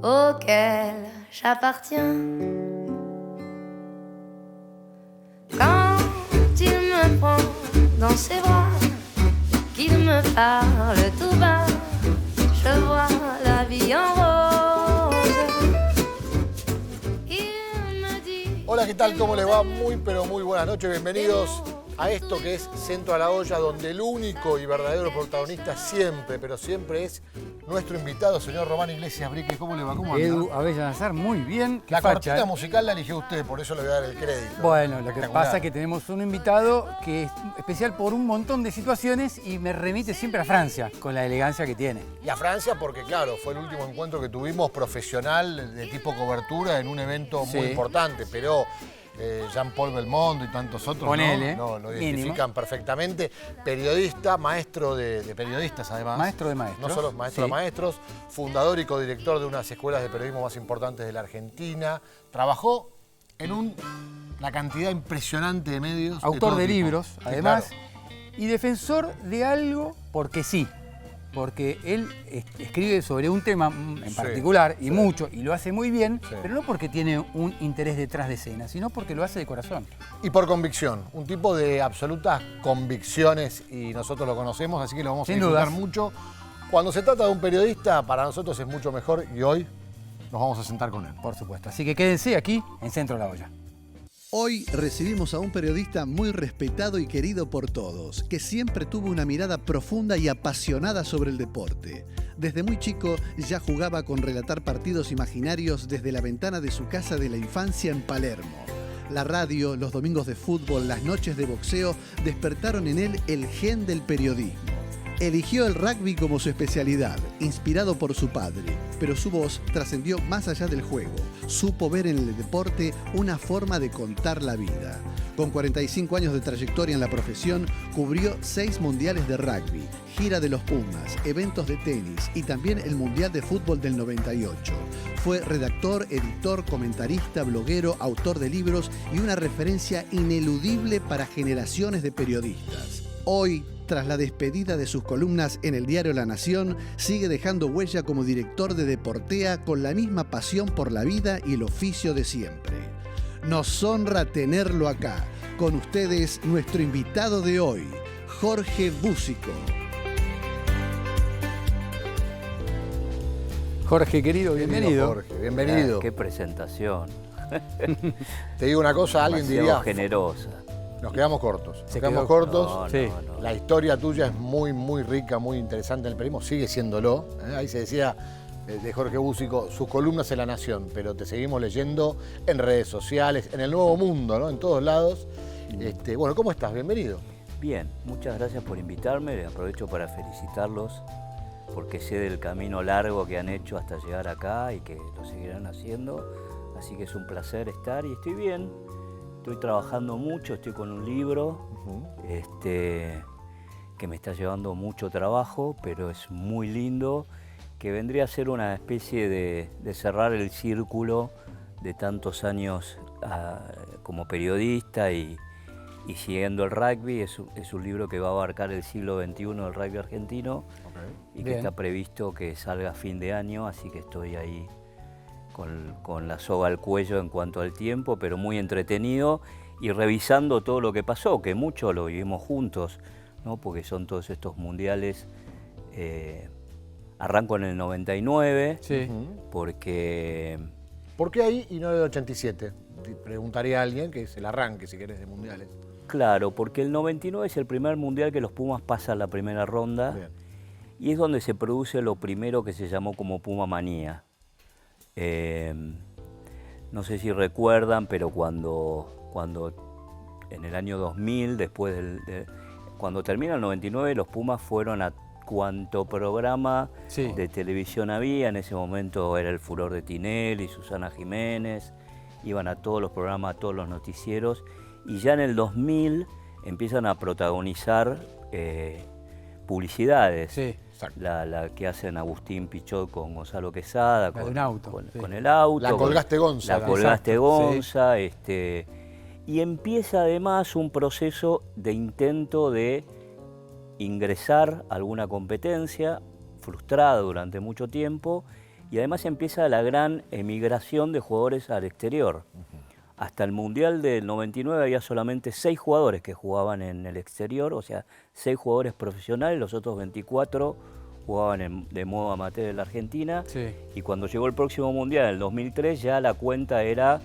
auquel j'appartiens. Quand il me prend dans ses bras, qu'il me parle tout bas, je vois la vie en rose. Il me dit... Hola, ¿qué tal? ¿Cómo les va? Muy, pero muy buenas noches. Bienvenidos a esto que es Centro a la Olla, donde el único y verdadero protagonista siempre, pero siempre es nuestro invitado, señor Román Iglesias Brique. ¿Cómo le va? ¿Cómo anda? Edu Avellanazar, muy bien. La cortina musical la eligió usted, por eso le voy a dar el crédito. Bueno, lo que pasa es que tenemos un invitado que es especial por un montón de situaciones y me remite siempre a Francia, con la elegancia que tiene. Y a Francia porque, claro, fue el último encuentro que tuvimos profesional de tipo cobertura en un evento muy importante, pero... Jean-Paul Belmondo y tantos otros no lo identifican perfectamente. Periodista, maestro de periodistas además. Maestro de maestros. No solo maestro de maestros, fundador y codirector de unas escuelas de periodismo más importantes de la Argentina. Trabajó en una cantidad impresionante de medios. Autor de libros, sí, además, claro. Y defensor de algo porque sí. Porque él escribe sobre un tema en particular y mucho, y lo hace muy bien, pero no porque tiene un interés detrás de escena, sino porque lo hace de corazón. Y por convicción, un tipo de absolutas convicciones, y nosotros lo conocemos, así que lo vamos a disfrutar mucho. Cuando se trata de un periodista, para nosotros es mucho mejor, y hoy nos vamos a sentar con él. Por supuesto, así que quédense aquí en Centro de la Olla. Hoy recibimos a un periodista muy respetado y querido por todos, que siempre tuvo una mirada profunda y apasionada sobre el deporte. Desde muy chico ya jugaba con relatar partidos imaginarios desde la ventana de su casa de la infancia en Palermo. La radio, los domingos de fútbol, las noches de boxeo despertaron en él el gen del periodismo. Eligió el rugby como su especialidad, inspirado por su padre, pero su voz trascendió más allá del juego. Supo ver en el deporte una forma de contar la vida. Con 45 años de trayectoria en la profesión, cubrió 6 mundiales de rugby, gira de los Pumas, eventos de tenis y también el Mundial de Fútbol del 98. Fue redactor, editor, comentarista, bloguero, autor de libros y una referencia ineludible para generaciones de periodistas. Hoy, tras la despedida de sus columnas en el diario La Nación, sigue dejando huella como director de Deportea con la misma pasión por la vida y el oficio de siempre. Nos honra tenerlo acá. Con ustedes, nuestro invitado de hoy, Jorge Búzico. Jorge, querido, bienvenido. Jorge, bienvenido. Qué presentación. Te digo una cosa, alguien diría... generosa. Nos quedamos cortos. Nos Se quedamos quedó cortos. No. La historia tuya es muy, muy rica, muy interesante en el periodismo. Sigue siéndolo. Ahí se decía de Jorge Búzico, sus columnas en La Nación, pero te seguimos leyendo en redes sociales, en el Nuevo Mundo, ¿no? En todos lados. Bueno, ¿cómo estás? Bienvenido. Bien, muchas gracias por invitarme. Aprovecho para felicitarlos porque sé del camino largo que han hecho hasta llegar acá y que lo seguirán haciendo. Así que es un placer estar y estoy bien. Estoy trabajando mucho, estoy con un libro que me está llevando mucho trabajo, pero es muy lindo, que vendría a ser una especie de cerrar el círculo de tantos años como periodista y siguiendo el rugby. Es un libro que va a abarcar el siglo XXI del rugby argentino y que está previsto que salga a fin de año, así que estoy ahí con la soga al cuello en cuanto al tiempo, pero muy entretenido y revisando todo lo que pasó, que mucho lo vivimos juntos, ¿no? Porque son todos estos mundiales. Arranco en el 99, porque... ¿Por qué ahí y no en el 87? Te preguntaría a alguien, que es el arranque, si querés, de mundiales. Claro, porque el 99 es el primer mundial que los Pumas pasan la primera ronda. Bien. Y es donde se produce lo primero que se llamó como Puma Manía. No sé si recuerdan, pero cuando en el año 2000, cuando termina el 99, los Pumas fueron a cuanto programa de televisión había. En ese momento era el furor de Tinelli, Susana Jiménez, iban a todos los programas, a todos los noticieros, y ya en el 2000 empiezan a protagonizar publicidades. La que hacen Agustín Pichot con Gonzalo Quesada, con el auto. La Colgaste Gonza. La Colgaste Gonza. Y empieza además un proceso de intento de ingresar a alguna competencia, frustrada durante mucho tiempo, y además empieza la gran emigración de jugadores al exterior. Hasta el Mundial del 99 había solamente 6 jugadores que jugaban en el exterior, o sea, 6 jugadores profesionales, los otros 24 jugaban de modo amateur en la Argentina. Sí. Y cuando llegó el próximo Mundial, en el 2003, ya la cuenta era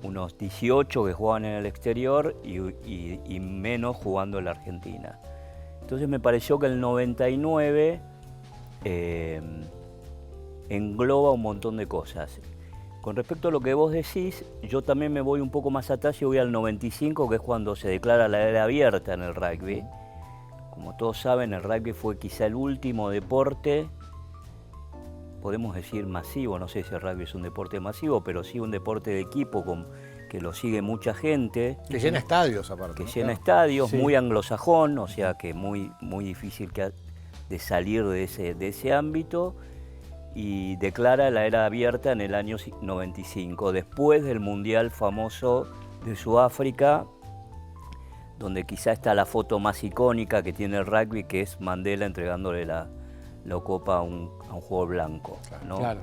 unos 18 que jugaban en el exterior y menos jugando en la Argentina. Entonces me pareció que el 99 engloba un montón de cosas. Con respecto a lo que vos decís, yo también me voy un poco más atrás y voy al 95, que es cuando se declara la era abierta en el rugby. Como todos saben, el rugby fue quizá el último deporte, podemos decir masivo, no sé si el rugby es un deporte masivo, pero sí un deporte de equipo que lo sigue mucha gente. Que llena estadios aparte. Que llena estadios, sí. Muy anglosajón, o sea que muy difícil de salir de ese ámbito. Y declara la era abierta en el año 95, después del Mundial famoso de Sudáfrica, donde quizá está la foto más icónica que tiene el rugby, que es Mandela entregándole la copa a un jugador blanco, ¿no? Claro.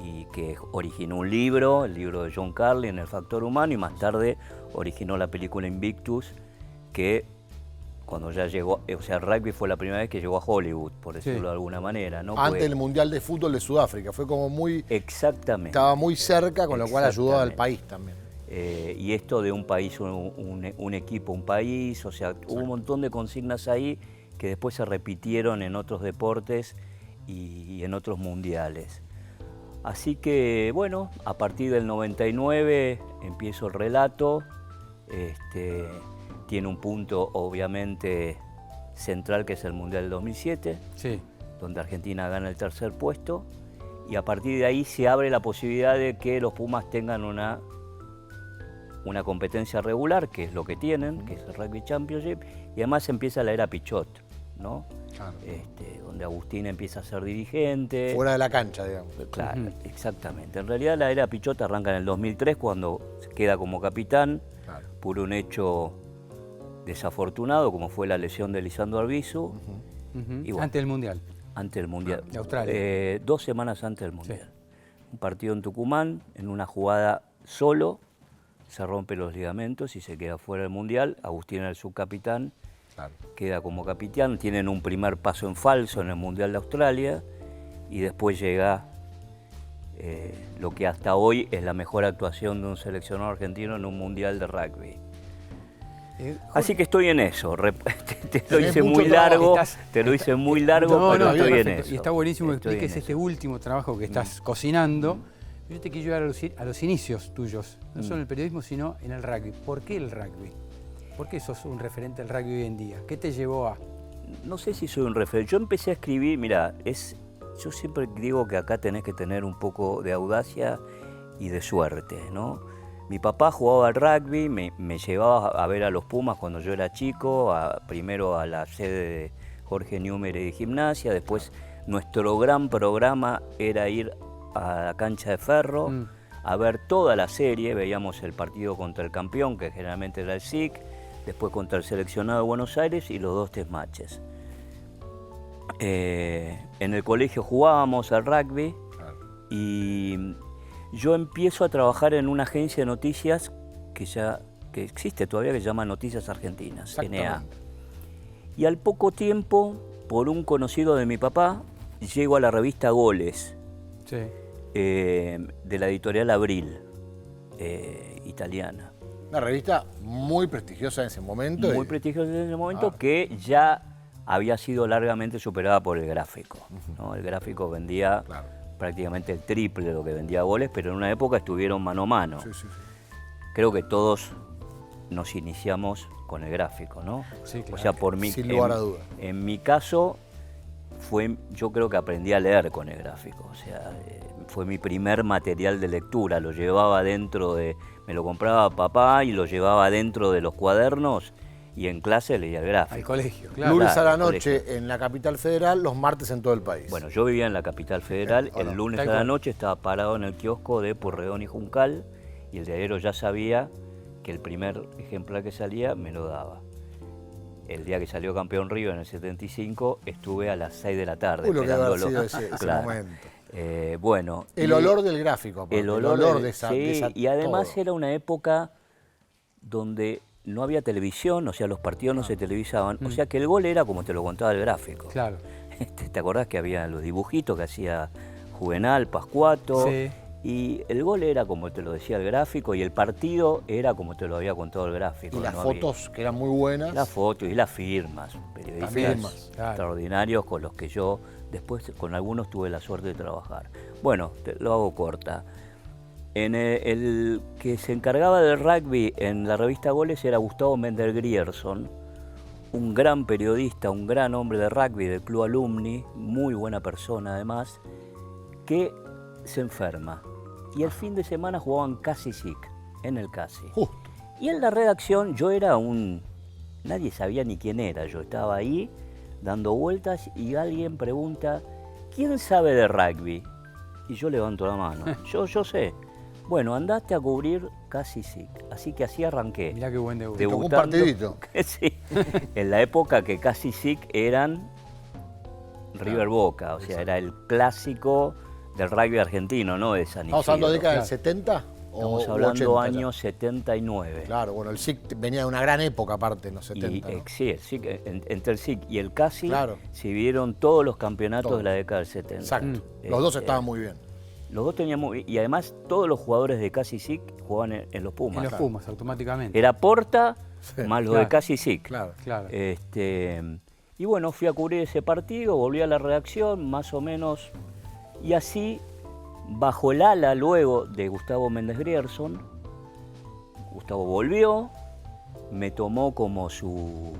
Y que originó un libro, el libro de John Carlin, El factor humano, y más tarde originó la película Invictus, que cuando ya llegó, o sea, el rugby fue la primera vez que llegó a Hollywood, por decirlo de alguna manera, ¿no? Antes del Mundial de Fútbol de Sudáfrica, fue como muy... Exactamente. Estaba muy cerca, con lo cual ayudó al país también. Y esto de un país, un equipo, un país, o sea, hubo un montón de consignas ahí que después se repitieron en otros deportes y en otros mundiales. Así que, bueno, a partir del 99 empiezo el relato. Tiene un punto obviamente central que es el Mundial del 2007, sí, donde Argentina gana el 3er puesto, y a partir de ahí se abre la posibilidad de que los Pumas tengan una competencia regular, que es lo que tienen, que es el Rugby Championship, y además empieza la era Pichot, ¿no? Claro. Donde Agustín empieza a ser dirigente. Fuera de la cancha, digamos. Claro, exactamente. En realidad la era Pichot arranca en el 2003 cuando se queda como capitán, claro, por un hecho desafortunado como fue la lesión de Lisandro Arbizu. Y bueno, antes del Mundial. Antes del Mundial. De Australia. 2 semanas antes del Mundial. Sí. Un partido en Tucumán, en una jugada solo, se rompe los ligamentos y se queda fuera del Mundial. Agustín era el subcapitán, claro, queda como capitán. Tienen un primer paso en falso en el Mundial de Australia y después llega lo que hasta hoy es la mejor actuación de un seleccionado argentino en un Mundial de rugby. Así que estoy en eso, te lo hice muy largo, pero estoy en eso. Y está buenísimo que expliques este último trabajo que estás cocinando. Yo te quiero llevar a los inicios tuyos, no solo en el periodismo, sino en el rugby. ¿Por qué el rugby? ¿Por qué sos un referente del rugby hoy en día? ¿Qué te llevó a...? No sé si soy un referente. Yo empecé a escribir, mira, yo siempre digo que acá tenés que tener un poco de audacia y de suerte, ¿no? Mi papá jugaba al rugby, me llevaba a ver a los Pumas cuando yo era chico, primero a la sede de Jorge Newbery de gimnasia, después nuestro gran programa era ir a la cancha de Ferro, a ver toda la serie, veíamos el partido contra el campeón, que generalmente era el SIC, después contra el seleccionado de Buenos Aires y los 2 test matches. En el colegio jugábamos al rugby y yo empiezo a trabajar en una agencia de noticias que existe todavía, que se llama Noticias Argentinas, NA. Y al poco tiempo, por un conocido de mi papá, llego a la revista Goles, sí, de la editorial Abril, italiana. Una revista muy prestigiosa en ese momento. Muy prestigiosa en ese momento, que ya había sido largamente superada por el gráfico, ¿no? El gráfico vendía... Claro, prácticamente el triple de lo que vendía Goles, pero en una época estuvieron mano a mano. Sí, sí, sí. Creo que todos nos iniciamos con el gráfico, ¿no? Sí, claro. O sea, sin lugar a duda. En mi caso, yo creo que aprendí a leer con el gráfico. O sea, fue mi primer material de lectura. Lo llevaba dentro me lo compraba papá y lo llevaba dentro de los cuadernos. Y en clase leía el gráfico. Al colegio, claro. Lunes a la noche en la capital federal, los martes en todo el país. Bueno, yo vivía en la capital federal, el lunes a la noche estaba parado en el kiosco de Pueyrredón y Juncal y el diario ya sabía que el primer ejemplar que salía me lo daba. El día que salió campeón Río en el 75 estuve a las 6 de la tarde esperándolo. Lo que había sido ese momento. Bueno. El olor del gráfico, aparte, el olor de esa, sí, de esa y además todo. era una época donde no había televisión, o sea, los partidos no se televisaban, o sea que el gol era como te lo contaba el gráfico. Claro. ¿Te acordás que había los dibujitos que hacía Juvenal, Pascuato? Sí. Y el gol era como te lo decía el gráfico y el partido era como te lo había contado el gráfico. Y las fotos que eran muy buenas. Las fotos y las firmas, periodistas extraordinarios con los que yo después con algunos tuve la suerte de trabajar. Bueno, te lo hago corta. El que se encargaba del rugby en la revista Goles era Gustavo Méndez Grierson, un gran periodista, un gran hombre de rugby del Club Alumni, muy buena persona además, que se enferma. Y el fin de semana jugaban Casi Sic, en el Casi. Y en la redacción yo era nadie sabía ni quién era, yo estaba ahí dando vueltas y alguien pregunta, ¿quién sabe de rugby? Y yo levanto la mano, yo sé. Bueno, andaste a cubrir Casi Sic, así que así arranqué. Mirá qué buen debut. Un partidito. Sí, en la época que Casi Sic eran River Boca, o sea, era el clásico del rugby argentino, no de San Isidro. ¿Estamos hablando de década del 70? Estamos hablando años 79. Claro, bueno, el SIC venía de una gran época aparte en los 70. ¿no? Sí, el SIC, entre el SIC y el Casi se vieron todos los campeonatos de la década del 70. Exacto, los dos estaban muy bien. Los dos tenían muy bien, y además todos los jugadores de Casi Sic jugaban en los Pumas. En los Pumas, automáticamente. Era Porta más lo de Casi Sic. Claro. Y bueno, fui a cubrir ese partido, volví a la redacción, más o menos, y así, bajo el ala luego de Gustavo Méndez Grierson, Gustavo volvió, me tomó como su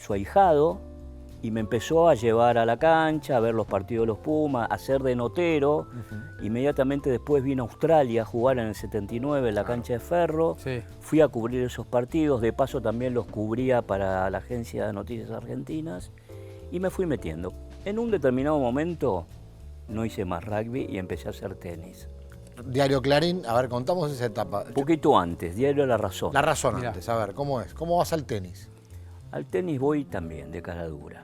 ahijado y me empezó a llevar a la cancha, a ver los partidos de los Pumas, a ser de notero. Inmediatamente después vine a Australia a jugar en el 79 en la cancha de Ferro. Sí. Fui a cubrir esos partidos, de paso también los cubría para la agencia de noticias argentinas y me fui metiendo. En un determinado momento no hice más rugby y empecé a hacer tenis. Diario Clarín, a ver, contamos esa etapa. Un poquito antes, Diario La Razón. La Razón antes, a ver, ¿cómo es? ¿Cómo vas al tenis? Al tenis voy también, de cara dura.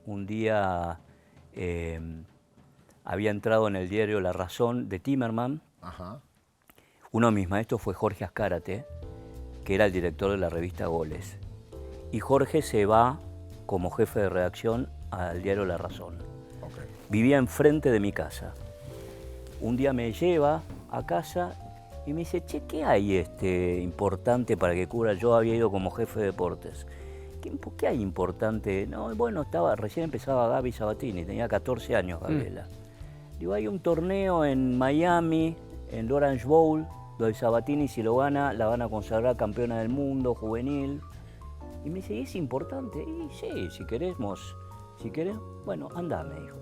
Un día había entrado en el diario La Razón de Timerman. Ajá. Uno de mis maestros fue Jorge Azcárate, que era el director de la revista Goles. Y Jorge se va como jefe de redacción al diario La Razón. Okay. Vivía enfrente de mi casa. Un día me lleva a casa y me dice, che, ¿qué hay importante para que cubra? Yo había ido como jefe de deportes. ¿Qué hay importante? No, bueno, recién empezaba Gaby Sabatini, tenía 14 años Gabriela. Digo, hay un torneo en Miami, en el Orange Bowl, donde Sabatini, si lo gana, la van a consagrar campeona del mundo, juvenil. Y me dice, ¿y es importante? Y sí, si querés, bueno, andá, me dijo.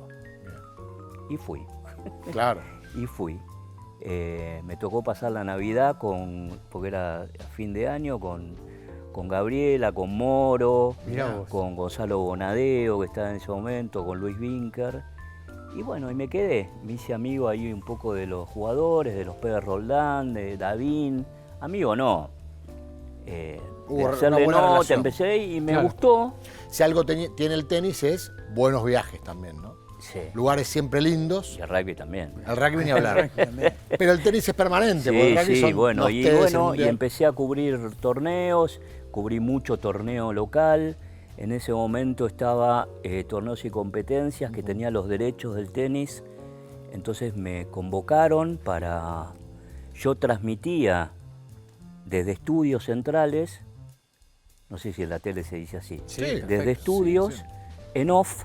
Y fui. Claro. Y fui. Me tocó pasar la Navidad porque era a fin de año, con Gabriela, con Moro, con Gonzalo Bonadeo, que estaba en ese momento, con Luis Vinker. Y bueno, y me quedé. Me hice amigo ahí un poco de los jugadores, de los Pérez Roldán, de Davín. Amigo no. De hacerle nota, empecé y me gustó. Si algo tiene el tenis es buenos viajes también, ¿no? Sí. Lugares siempre lindos. Y el rugby también. El rugby ni hablar. Pero el tenis es permanente. Sí, el rugby bueno, y empecé a cubrir torneos, cubrí mucho torneo local. En ese momento estaba Torneos y Competencias, que tenía los derechos del tenis. Entonces me convocaron para... Yo transmitía desde estudios centrales, no sé si en la tele se dice así, desde estudios, en off,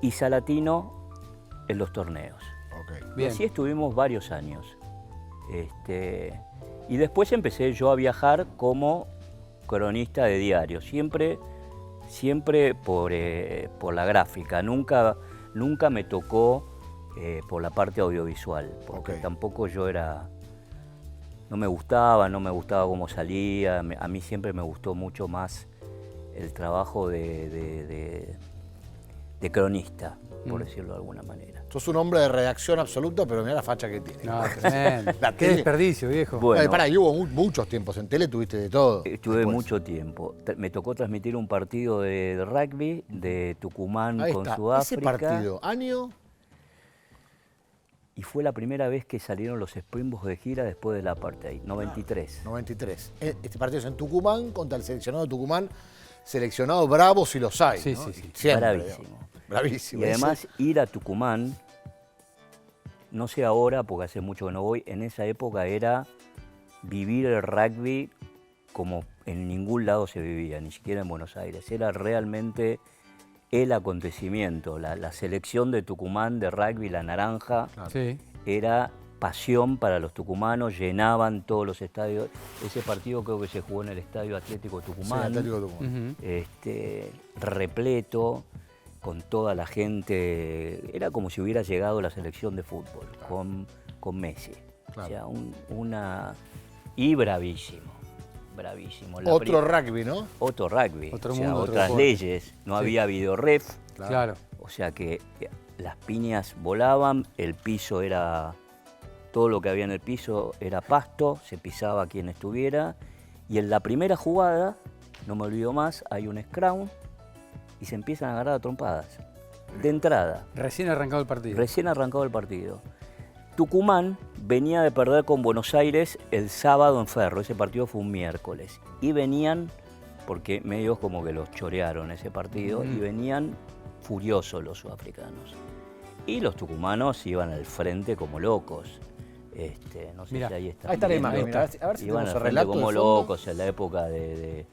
y Salatino en los torneos. Okay. Y así estuvimos varios años. Y después empecé yo a viajar como cronista de diario, siempre por la gráfica, nunca me tocó por la parte audiovisual, porque tampoco yo era... No me gustaba cómo salía, a mí siempre me gustó mucho más el trabajo de cronista, por decirlo de alguna manera. Sos un hombre de redacción absoluta, pero mirá la facha que tiene. No, tremendo. Qué desperdicio, viejo. Bueno, y hubo muchos tiempos en tele, tuviste de todo. Tuve mucho tiempo. Me tocó transmitir un partido de rugby de Tucumán con Sudáfrica. ¿Ese partido? ¿Año? y fue la primera vez que salieron los Springboks de gira después del apartheid, 93. 93. Este partido es en Tucumán contra el seleccionado de Tucumán, seleccionado bravos si los hay. Sí, ¿no? sí, sí. Siempre, bravísimo. Digamos. Bravísimo. Y además ir a Tucumán, no sé ahora, porque hace mucho que no voy, en esa época era vivir el rugby como en ningún lado se vivía, ni siquiera en Buenos Aires. Era realmente el acontecimiento. La selección de Tucumán de rugby, la naranja, Claro. Sí. era pasión para los tucumanos, llenaban todos los estadios. Ese partido creo que se jugó en el Estadio Atlético Sí, Tucumán. Atlético Tucumán. Repleto, con toda la gente. Era como si hubiera llegado la selección de fútbol, con Messi. Claro. O sea, y bravísimo. Bravísimo. Otro rugby, ¿no? Otro rugby. Otro o sea, mundo, otro otras deporte. leyes. No había videoref. Claro. O sea que las piñas volaban, el piso era. Todo lo que había en el piso era pasto, se pisaba a quien estuviera. Y en la primera jugada, no me olvido más, hay un scrum y se empiezan a agarrar a trompadas. De entrada. Recién arrancado el partido. Recién arrancado el partido. Tucumán venía de perder con Buenos Aires el sábado en Ferro, ese partido fue un miércoles. Y venían, porque medios como que los chorearon ese partido, y venían furiosos los sudafricanos. Y los tucumanos iban al frente como locos. No sé Mirá, si ahí está. Ahí está la imagen, mirá, a ver si Iban tenemos al el frente relato como de fondo. locos en la época de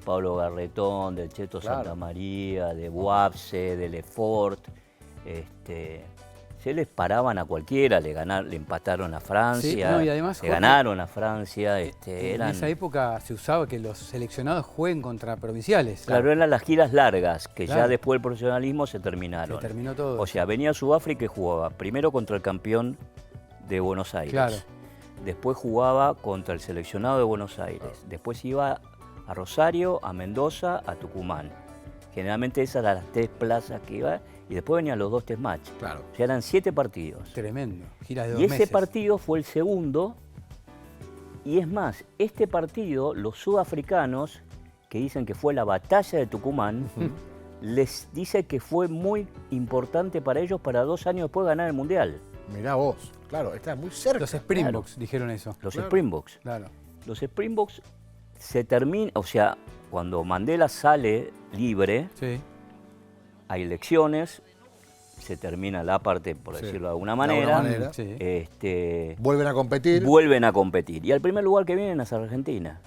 Pablo Garretón, del Cheto Claro. Santa María, de Boapse, de Lefort. Se les paraban a cualquiera, le empataron a Francia, Sí, no, y además, le Jorge, ganaron a Francia. En Eran, esa época se usaba que los seleccionados jueguen contra provinciales. claro, eran las giras largas, que ya Claro. después del profesionalismo se terminaron. Se terminó todo. O sea, venía a Sudáfrica y jugaba primero contra el campeón de Buenos Aires. Claro. Después jugaba contra el seleccionado de Buenos Aires. Después iba a Rosario, a Mendoza, a Tucumán. Generalmente esas eran las 3 plazas que iba. Y después venían los 2 test match. Claro. O sea, eran 7 partidos. Tremendo. Giras de 2 Y ese meses. partido fue el segundo. Y es más, este partido, los sudafricanos, que dicen que fue la batalla de Tucumán, les dice que fue muy importante para ellos para 2 años después ganar el Mundial. Mirá vos, claro, está muy cerca. Los Springboks dijeron eso. Los Claro. Springboks. Claro. Los Springboks se terminan, o sea, cuando Mandela sale libre, Sí. hay elecciones, se termina la parte, por Sí, decirlo de alguna de alguna manera. manera. Sí. Vuelven a competir. Vuelven a competir. Y al primer lugar que vienen es Argentina.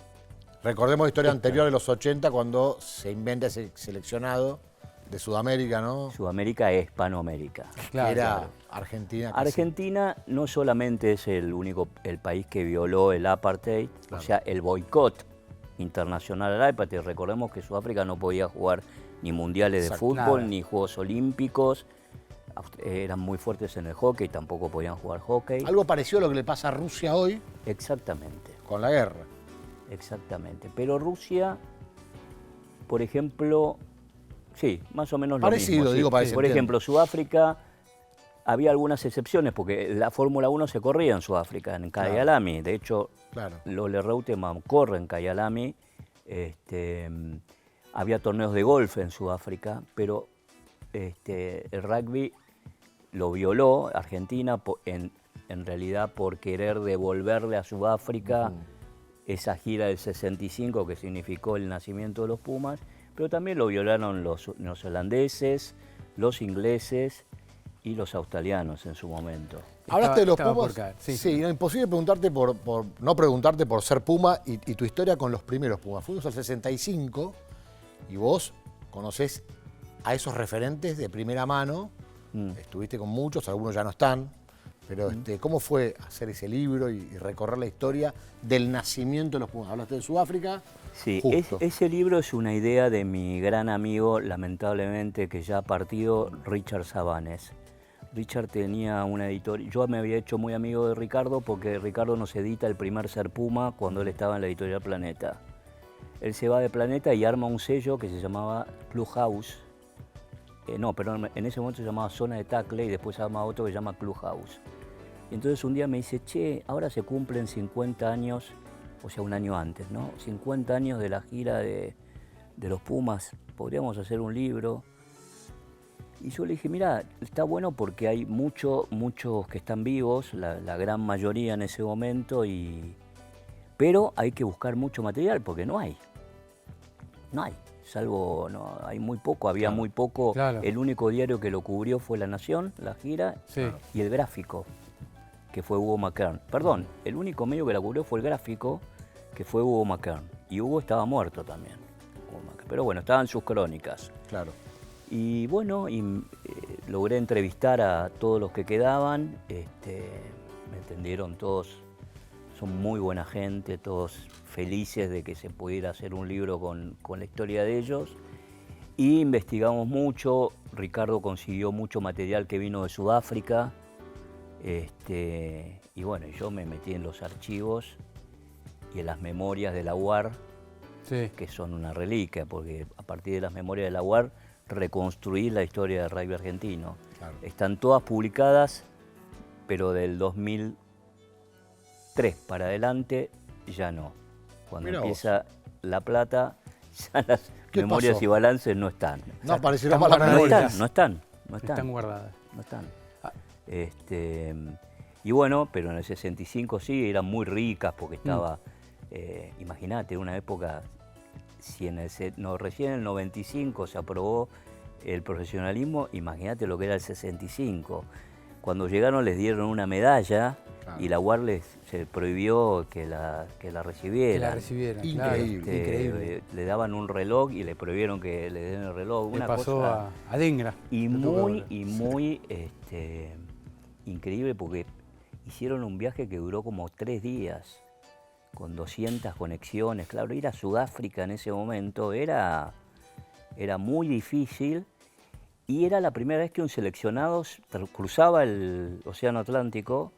Recordemos la historia anterior de los 80 cuando se inventa ese seleccionado de Sudamérica, ¿no? Sudamérica es Hispanoamérica. Claro, Que era claro. Argentina. Argentina no solamente es el país que violó el apartheid, Claro. o sea, el boicot internacional al apartheid. Recordemos que Sudáfrica no podía jugar ni mundiales de Exacto. fútbol, Nada. ni Juegos Olímpicos. Eran muy fuertes en el hockey, tampoco podían jugar hockey. Algo parecido a lo que le pasa a Rusia hoy Exactamente, con la guerra. exactamente. Pero Rusia, por ejemplo, sí, más o menos lo Parecido, mismo. Sí. digo, para que se Por entienda. ejemplo, Sudáfrica, había algunas excepciones, porque la Fórmula 1 se corría en Sudáfrica, en Kyalami. De hecho, Claro. Lole Reutemann corre en Kyalami. Había torneos de golf en Sudáfrica, pero el rugby lo violó Argentina en realidad por querer devolverle a Sudáfrica esa gira del 65 que significó el nacimiento de los Pumas, pero también lo violaron los neozelandeses, los ingleses y los australianos en su momento. Hablaste de los estaba Pumas. por caer, sí. Sí, no, imposible preguntarte no preguntarte por ser Puma y tu historia con los primeros Pumas. Fuimos al 65 y vos conocés a esos referentes de primera mano. Estuviste con muchos, algunos ya no están. Pero ¿cómo fue hacer ese libro y recorrer la historia del nacimiento de los Pumas? Hablaste de Sudáfrica. Sí, Justo. ese libro es una idea de mi gran amigo, lamentablemente que ya ha partido, Richard Sabanes. Richard tenía una editorial, yo me había hecho muy amigo de Ricardo porque Ricardo nos edita el primer Ser Puma cuando él estaba en la editorial Planeta. Él se va de Planeta y arma un sello que se llamaba Clubhouse. No, perdón, en ese momento se llamaba Zona de Tackle y después se llama otro que se llama Clubhouse. Y entonces un día me dice, che, ahora se cumplen 50 años, o sea, un año antes, ¿no? 50 años de la gira de los Pumas, podríamos hacer un libro. Y yo le dije, mira, está bueno porque hay muchos que están vivos, la gran mayoría en ese momento, pero hay que buscar mucho material porque no hay. No hay, salvo, no, hay muy poco, había muy poco. Claro. El único diario que lo cubrió fue La Nación, la gira, y el gráfico, que fue Hugo McKern. Perdón, el único medio que la cubrió fue el gráfico, que fue Hugo McKern. Y Hugo estaba muerto también. Pero bueno, estaban sus crónicas. Claro. Y bueno, logré entrevistar a todos los que quedaban. Me entendieron todos, son muy buena gente, todos felices de que se pudiera hacer un libro con la historia de ellos. Y investigamos mucho. Ricardo consiguió mucho material que vino de Sudáfrica. Y bueno, yo me metí en los archivos y en las memorias de la UAR, que son una reliquia, porque a partir de las memorias de la UAR reconstruí la historia del rugby argentino. Claro. Están todas publicadas, pero del 2003 para adelante ya no. Cuando empieza La Plata, ya las memorias y balances no están. No aparecieron más las memorias. No están. Están guardadas. No están. Y bueno, pero en el 65 sí, eran muy ricas porque estaba, imagínate, una época, recién en el 95 se aprobó el profesionalismo, imagínate lo que era el 65. Cuando llegaron les dieron una medalla y la UAR se prohibió que la recibieran. Que la recibieran, increíble. Increíble. Le daban un reloj y le prohibieron que le den el reloj. Le pasó a Dengra. Y muy increíble porque hicieron un viaje que duró como 3 días, con 200 conexiones. Claro, ir a Sudáfrica en ese momento era muy difícil y era la primera vez que un seleccionado cruzaba el Océano Atlántico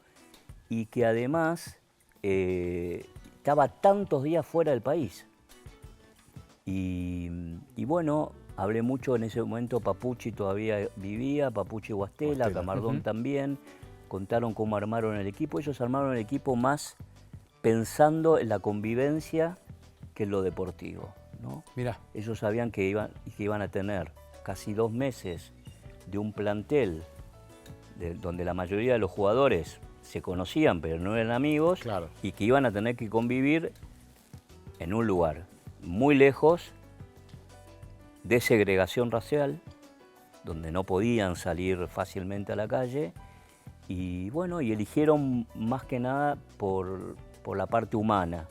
y que además estaba tantos días fuera del país. Y bueno, hablé mucho en ese momento, Papucci todavía vivía, Papucci Guastela, Camardón también. Contaron cómo armaron el equipo. Ellos armaron el equipo más pensando en la convivencia que en lo deportivo, ¿no? Mirá. Ellos sabían que iban a tener casi 2 meses de un plantel donde la mayoría de los jugadores se conocían pero no eran amigos, claro, y que iban a tener que convivir en un lugar muy lejos de segregación racial, donde no podían salir fácilmente a la calle. Y bueno, y eligieron más que nada por la parte humana.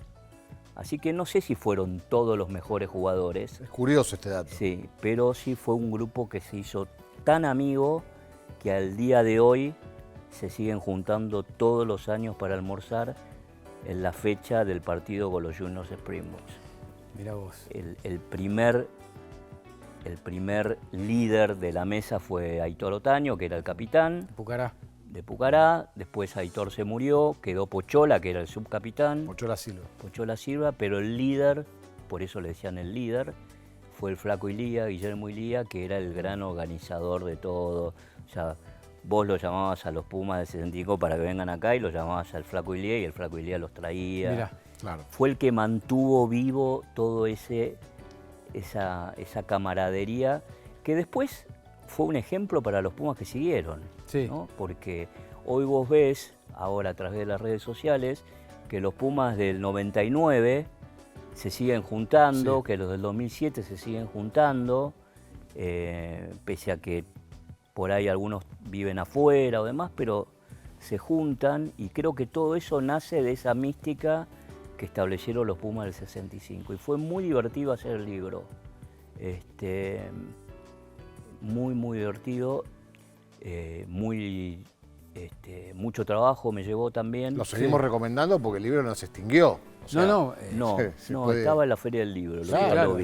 Así que no sé si fueron todos los mejores jugadores. Es curioso este dato. Sí, pero sí fue un grupo que se hizo tan amigo que al día de hoy se siguen juntando todos los años para almorzar en la fecha del partido con los Juniors Springboks. Mirá vos. El primer líder de la mesa fue Aitor Otaño, que era el capitán. De Pucará, después Aitor se murió, quedó Pochola, que era el subcapitán. Pochola Silva, pero el líder, por eso le decían el líder, fue el Flaco Ilía, Guillermo Ilía, que era el gran organizador de todo. O sea, vos lo llamabas a los Pumas del 65 para que vengan acá y lo llamabas al Flaco Ilía y el Flaco Ilía los traía. Mirá. Claro. Fue el que mantuvo vivo todo esa camaradería, que después fue un ejemplo para los Pumas que siguieron, ¿no? Porque hoy vos ves, ahora a través de las redes sociales, que los Pumas del 99 se siguen juntando, que los del 2007 se siguen juntando, pese a que por ahí algunos viven afuera o demás, pero se juntan y creo que todo eso nace de esa mística que establecieron los Pumas del 65. Y fue muy divertido hacer el libro. Muy divertido, mucho trabajo me llevó también. Lo seguimos recomendando porque el libro no se extinguió. O sea, no, estaba en la Feria del Libro. Claro,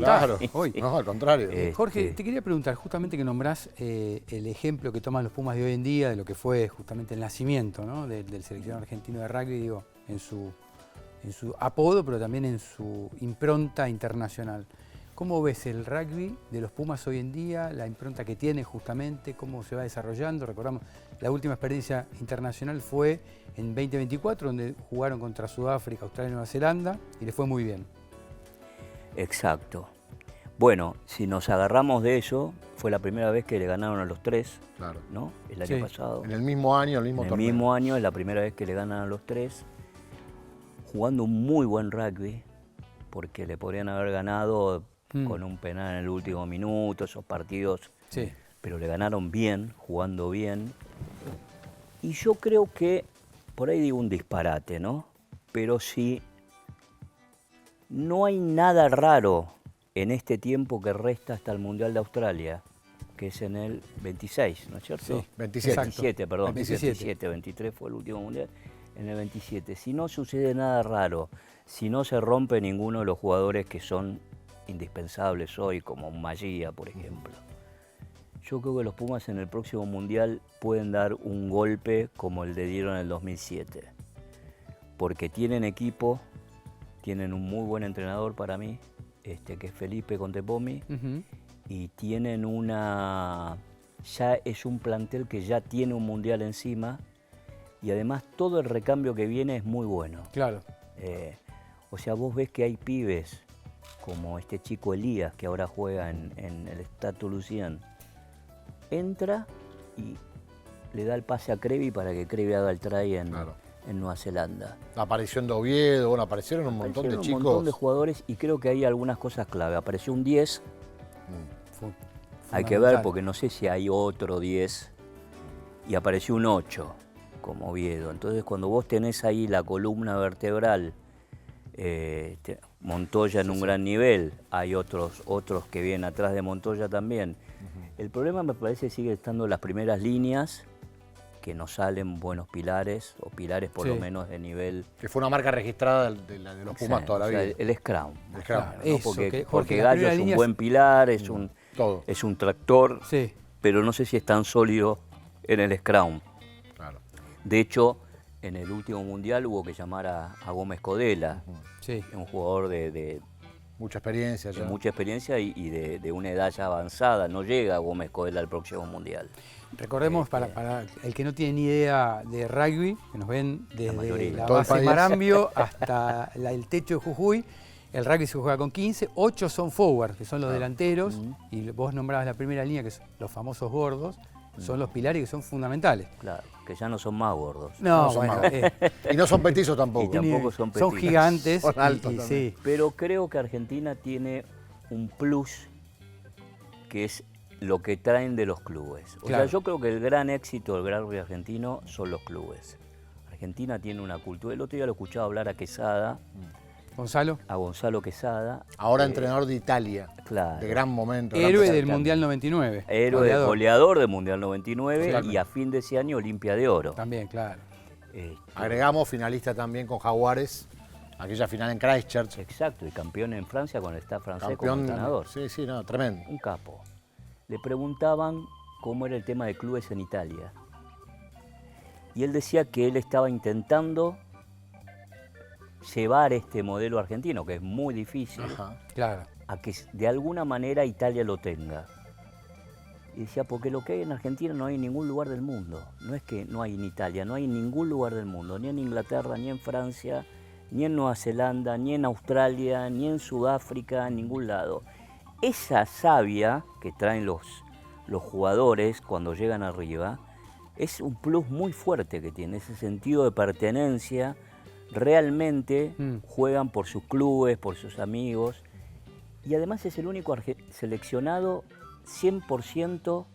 no, al contrario. Jorge, te quería preguntar, justamente que nombrás el ejemplo que toman los Pumas de hoy en día, de lo que fue justamente el nacimiento, ¿no?, del seleccionado argentino de rugby, digo, en su apodo, pero también en su impronta internacional. ¿Cómo ves el rugby de los Pumas hoy en día, la impronta que tiene justamente, cómo se va desarrollando? Recordamos, la última experiencia internacional fue en 2024, donde jugaron contra Sudáfrica, Australia y Nueva Zelanda, y les fue muy bien. Exacto. Bueno, si nos agarramos de eso, fue la primera vez que le ganaron a los 3, claro, ¿no? El año pasado. En el mismo año, el mismo torneo. En el mismo año, es la primera vez que le ganan a los 3, jugando un muy buen rugby, porque le podrían haber ganado con un penal en el último minuto, esos partidos, pero le ganaron bien, jugando bien. Y yo creo que, por ahí digo un disparate, ¿no? Pero si no hay nada raro en este tiempo que resta hasta el Mundial de Australia, que es en el 26, ¿no es cierto? Sí, 27. 27, perdón, 27. 23 fue el último Mundial, en el 27. Si no sucede nada raro, si no se rompe ninguno de los jugadores que son indispensables hoy, como Magia, por ejemplo, yo creo que los Pumas en el próximo Mundial pueden dar un golpe como el de dieron en el 2007. Porque tienen equipo, tienen un muy buen entrenador para mí, que es Felipe Contepomi, y tienen ya es un plantel que ya tiene un Mundial encima, y además todo el recambio que viene es muy bueno. Claro. O sea, vos ves que hay pibes, como este chico Elías, que ahora juega en el Stade Toulousain, entra y le da el pase a Crevi para que Crevi haga el try en Nueva Zelanda. La aparición de Oviedo, bueno, aparecieron un montón de chicos. Un montón de jugadores y creo que hay algunas cosas clave. Apareció un 10, hay que ver porque no sé si hay otro 10, y apareció un 8 como Oviedo. Entonces cuando vos tenés ahí la columna vertebral, Montoya en un gran nivel, hay otros que vienen atrás de Montoya también. El problema me parece sigue estando en las primeras líneas, que no salen buenos pilares, o pilares por lo menos de nivel... Que fue una marca registrada de los Pumas toda la vida. El Scrum. El Scrum. ¿No? Porque Gallo es un buen pilar, es un tractor, pero no sé si es tan sólido en el Scrum. Claro. De hecho, en el último Mundial hubo que llamar a Gómez Codela, un jugador de mucha experiencia ya. De mucha experiencia y de una edad ya avanzada. No llega Gómez Codela al próximo Mundial. Recordemos, para el que no tiene ni idea de rugby, que nos ven desde la todo base Marambio hasta el techo de Jujuy, el rugby se juega con 15, 8 son forward, que son los delanteros, y vos nombrabas la primera línea, que son los famosos gordos, son los pilares que son fundamentales. Claro, que ya no son más gordos. No, bueno. Y no son petizos tampoco. Y tampoco son petizos. Son gigantes. Son altos también. Pero creo que Argentina tiene un plus que es lo que traen de los clubes. O sea, yo creo que el gran éxito del rugby argentino son los clubes. Argentina tiene una cultura. El otro día lo escuchaba hablar a Quesada. ¿Gonzalo? A Gonzalo Quesada. Ahora entrenador de Italia. Claro. De gran momento. Héroe del Mundial 99. Héroe, goleador del Mundial 99 y a fin de ese año Olimpia de Oro. También, claro. Agregamos finalista también con Jaguares, aquella final en Christchurch. Exacto, y campeón en Francia con el staff francés como entrenador. Sí, no, tremendo. Un capo. Le preguntaban cómo era el tema de clubes en Italia. Y él decía que él estaba intentando llevar este modelo argentino, que es muy difícil, a que de alguna manera Italia lo tenga. Y decía, porque lo que hay en Argentina no hay en ningún lugar del mundo. No es que no hay en Italia, no hay en ningún lugar del mundo, ni en Inglaterra, ni en Francia, ni en Nueva Zelanda, ni en Australia, ni en Sudáfrica, en ningún lado. Esa savia que traen los jugadores cuando llegan arriba es un plus muy fuerte que tiene, ese sentido de pertenencia. Realmente juegan por sus clubes, por sus amigos, y además es el único seleccionado 100%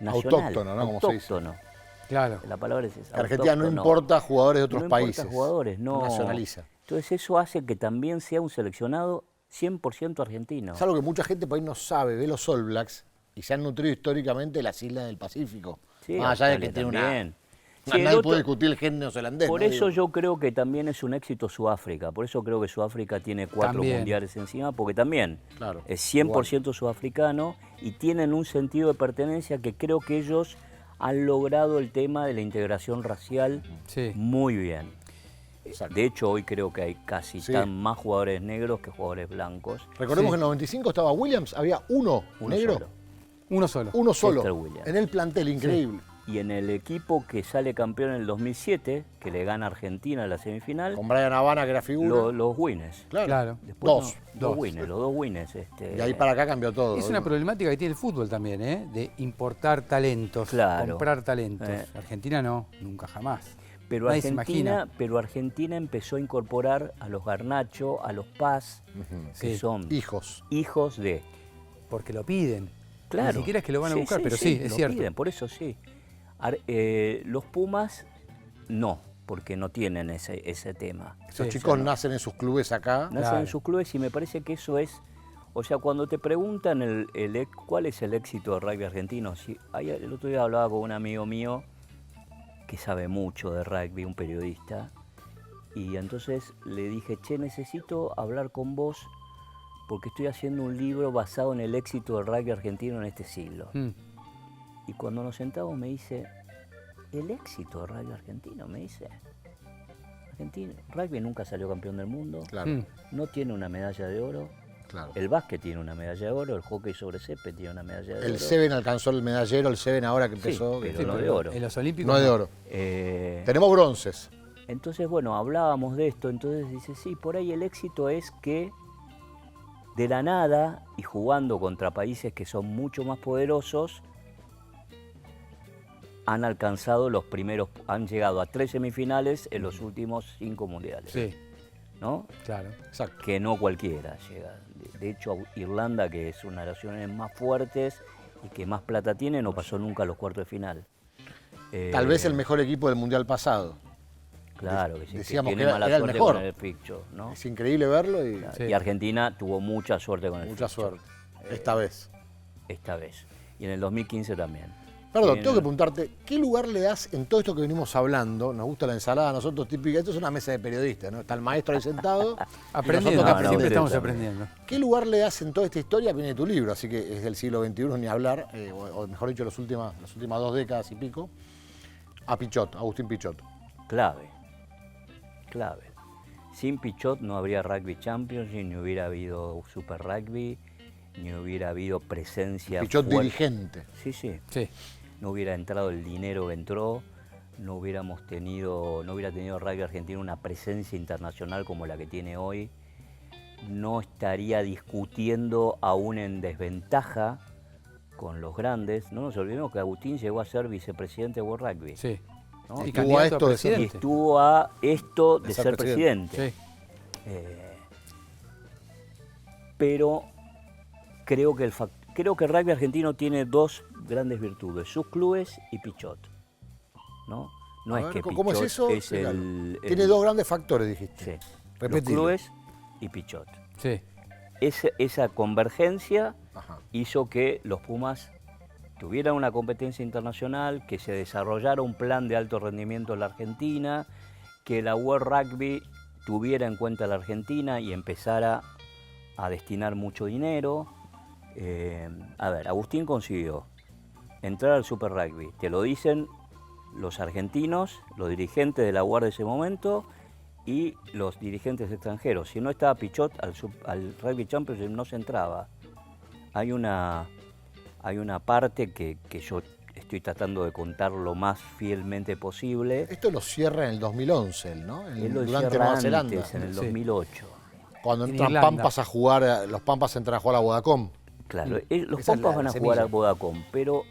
nacional. Autóctono, ¿no? Como se dice. Claro. La palabra es esa. Argentina no importa jugadores de otros países. No importa jugadores, no. Nacionaliza. Entonces eso hace que también sea un seleccionado 100% argentino. Es algo que mucha gente por ahí no sabe, ve los All Blacks y se han nutrido históricamente de las islas del Pacífico. Sí, más allá de que tiene una... Sí, nadie puede discutir el gen neozelandés. Por eso yo creo que también es un éxito Sudáfrica. Por eso creo que Sudáfrica tiene 4 mundiales encima, porque también es 100% sudafricano y tienen un sentido de pertenencia que creo que ellos han logrado el tema de la integración racial muy bien. Exacto. De hecho, hoy creo que hay casi más jugadores negros que jugadores blancos. Recordemos que en el 95 estaba Williams, había uno negro. Uno solo. Uno solo. En el plantel, increíble. Y en el equipo que sale campeón en el 2007, que le gana a Argentina en la semifinal. Con Brian Habana, que era figura. Los Winners. Claro. Después, los dos Winners. Y ahí para acá cambió todo. Es una problemática que tiene el fútbol también, de importar talentos, comprar talentos. Argentina no, nunca jamás. Pero Argentina empezó a incorporar a los Garnacho, a los Paz, que son hijos de... Porque lo piden. Claro. Ni siquiera es que lo van a buscar, pero sí, es cierto. Piden, por eso sí. Los Pumas no, porque no tienen ese tema. Esos chicos nacen en sus clubes acá. Nacen en sus clubes y me parece que eso es... O sea, cuando te preguntan cuál es el éxito del rugby argentino, el otro día hablaba con un amigo mío que sabe mucho de rugby, un periodista, y entonces le dije, necesito hablar con vos porque estoy haciendo un libro basado en el éxito del rugby argentino en este siglo. Y cuando nos sentamos me dice, ¿el éxito del rugby argentino? Me dice, rugby nunca salió campeón del mundo, no tiene una medalla de oro, el básquet tiene una medalla de oro, el hockey sobre césped tiene una medalla de oro. El Seven alcanzó el medallero, el Seven ahora que empezó. Sí, pero no de oro. En los Olímpicos no de oro. Tenemos bronces. Entonces, bueno, hablábamos de esto, entonces dice, sí, por ahí el éxito es que de la nada y jugando contra países que son mucho más poderosos, han alcanzado han llegado a 3 semifinales en los últimos 5 mundiales. Sí. ¿No? Claro. Exacto. Que no cualquiera llega. De hecho, Irlanda, que es una de las naciones más fuertes y que más plata tiene, no pasó nunca a los cuartos de final. Tal vez el mejor equipo del mundial pasado. Claro, que sí. Decíamos que tiene mala suerte el mejor con el fixture, ¿no? Es increíble verlo. Y Argentina tuvo mucha suerte con el fixture. Mucha suerte. Esta vez. Esta vez. Y en el 2015 también. Perdón, tengo que preguntarte, ¿qué lugar le das en todo esto que venimos hablando? Nos gusta la ensalada, nosotros típica, esto es una mesa de periodistas, ¿no? Está el maestro ahí sentado. Aprendiendo, siempre estamos aprendiendo. ¿Qué lugar le das en toda esta historia? Viene tu libro, así que es del siglo XXI, ni hablar, o mejor dicho, las últimas 2 décadas y pico, a Pichot, Agustín Pichot. Clave. Sin Pichot no habría Rugby Championship, ni hubiera habido Super Rugby, ni hubiera habido presencia Pichot fuerte. dirigente. Sí. No hubiera entrado el dinero que entró, no hubiera tenido Rugby Argentino una presencia internacional como la que tiene hoy, no estaría discutiendo aún en desventaja con los grandes. No nos olvidemos que Agustín llegó a ser vicepresidente de World Rugby. Sí. ¿No? Y estuvo a esto de ser presidente. Sí. Pero creo que el rugby argentino tiene 2 grandes virtudes, sus clubes y Pichot. ¿No? No es que ¿cómo Pichot es eso? Tiene 2 grandes factores, dijiste. Sí. Los clubes y Pichot. Sí. Esa convergencia hizo que los Pumas tuvieran una competencia internacional, que se desarrollara un plan de alto rendimiento en la Argentina, que la World Rugby tuviera en cuenta a la Argentina y empezara a destinar mucho dinero. Agustín consiguió entrar al Super Rugby. Te lo dicen los argentinos, los dirigentes de la UAR de ese momento y los dirigentes extranjeros. Si no estaba Pichot, al Rugby Championship no se entraba. Hay una parte que yo estoy tratando de contar lo más fielmente posible. Esto lo cierra en el 2011, ¿no? Durante Nueva Zelanda. En el 2008. Cuando entran Pampas a jugar, los Pampas entran a jugar a Vodacom. Claro, los Pampas van a jugar a Vodacom, pero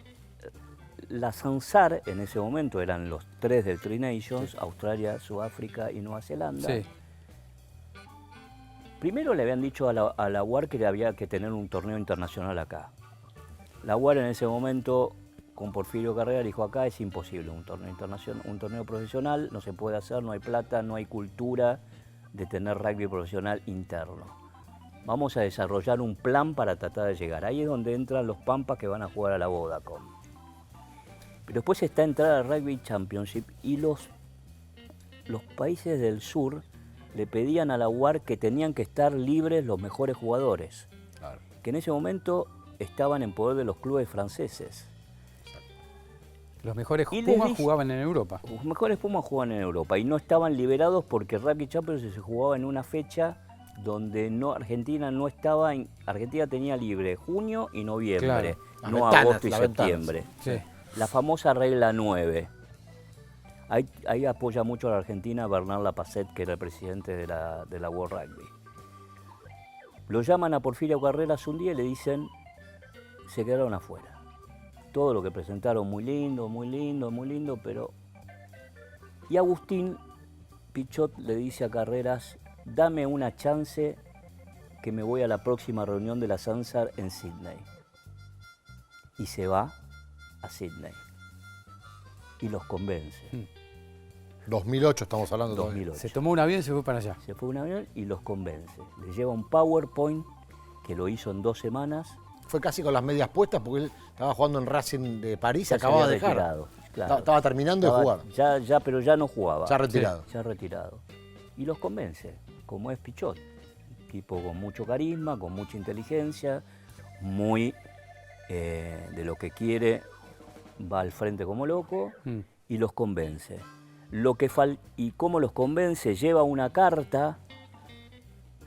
la Sansar en ese momento eran los 3 del Tri Nations, Australia, Sudáfrica y Nueva Zelanda. Sí. Primero le habían dicho a la UAR que había que tener un torneo internacional acá. La UAR en ese momento, con Porfirio Carrera, dijo acá es imposible un torneo internacional, un torneo profesional, no se puede hacer, no hay plata, no hay cultura de tener rugby profesional interno. Vamos a desarrollar un plan para tratar de llegar. Ahí es donde entran los Pampas que van a jugar a la Vodacom. Pero después está entrar al Rugby Championship y los países del sur le pedían a la UAR que tenían que estar libres los mejores jugadores, claro, que en ese momento estaban en poder de los clubes franceses. Los mejores Pumas jugaban en Europa. Los mejores Pumas jugaban en Europa y no estaban liberados porque el Rugby Championship se jugaba en una fecha donde Argentina no estaba, Argentina tenía libre junio y noviembre, claro, no agosto y septiembre. Sí. la famosa regla 9. Ahí apoya mucho a la Argentina Bernard Lapasset, que era el presidente de la World Rugby. Lo llaman a Porfirio Carreras un día y le dicen, se quedaron afuera. Todo lo que presentaron muy lindo, pero... Y Agustín Pichot le dice a Carreras, dame una chance que me voy a la próxima reunión de la SANSAR en Sydney. Y se va a Sydney. Y los convence. 2008 estamos hablando. 2008. Se tomó un avión y se fue para allá. Se fue un avión y los convence. Les lleva un PowerPoint que lo hizo en 2 semanas. Fue casi con las medias puestas porque él estaba jugando en Racing de París, se acababa de dejar. Retirado, claro. Estaba terminando de jugar. Pero ya no jugaba. Ya retirado. Ya retirado. Y los convence, como es Pichot. Un tipo con mucho carisma, con mucha inteligencia, muy de lo que quiere, va al frente como loco y los convence. ¿Y cómo los convence? Lleva una carta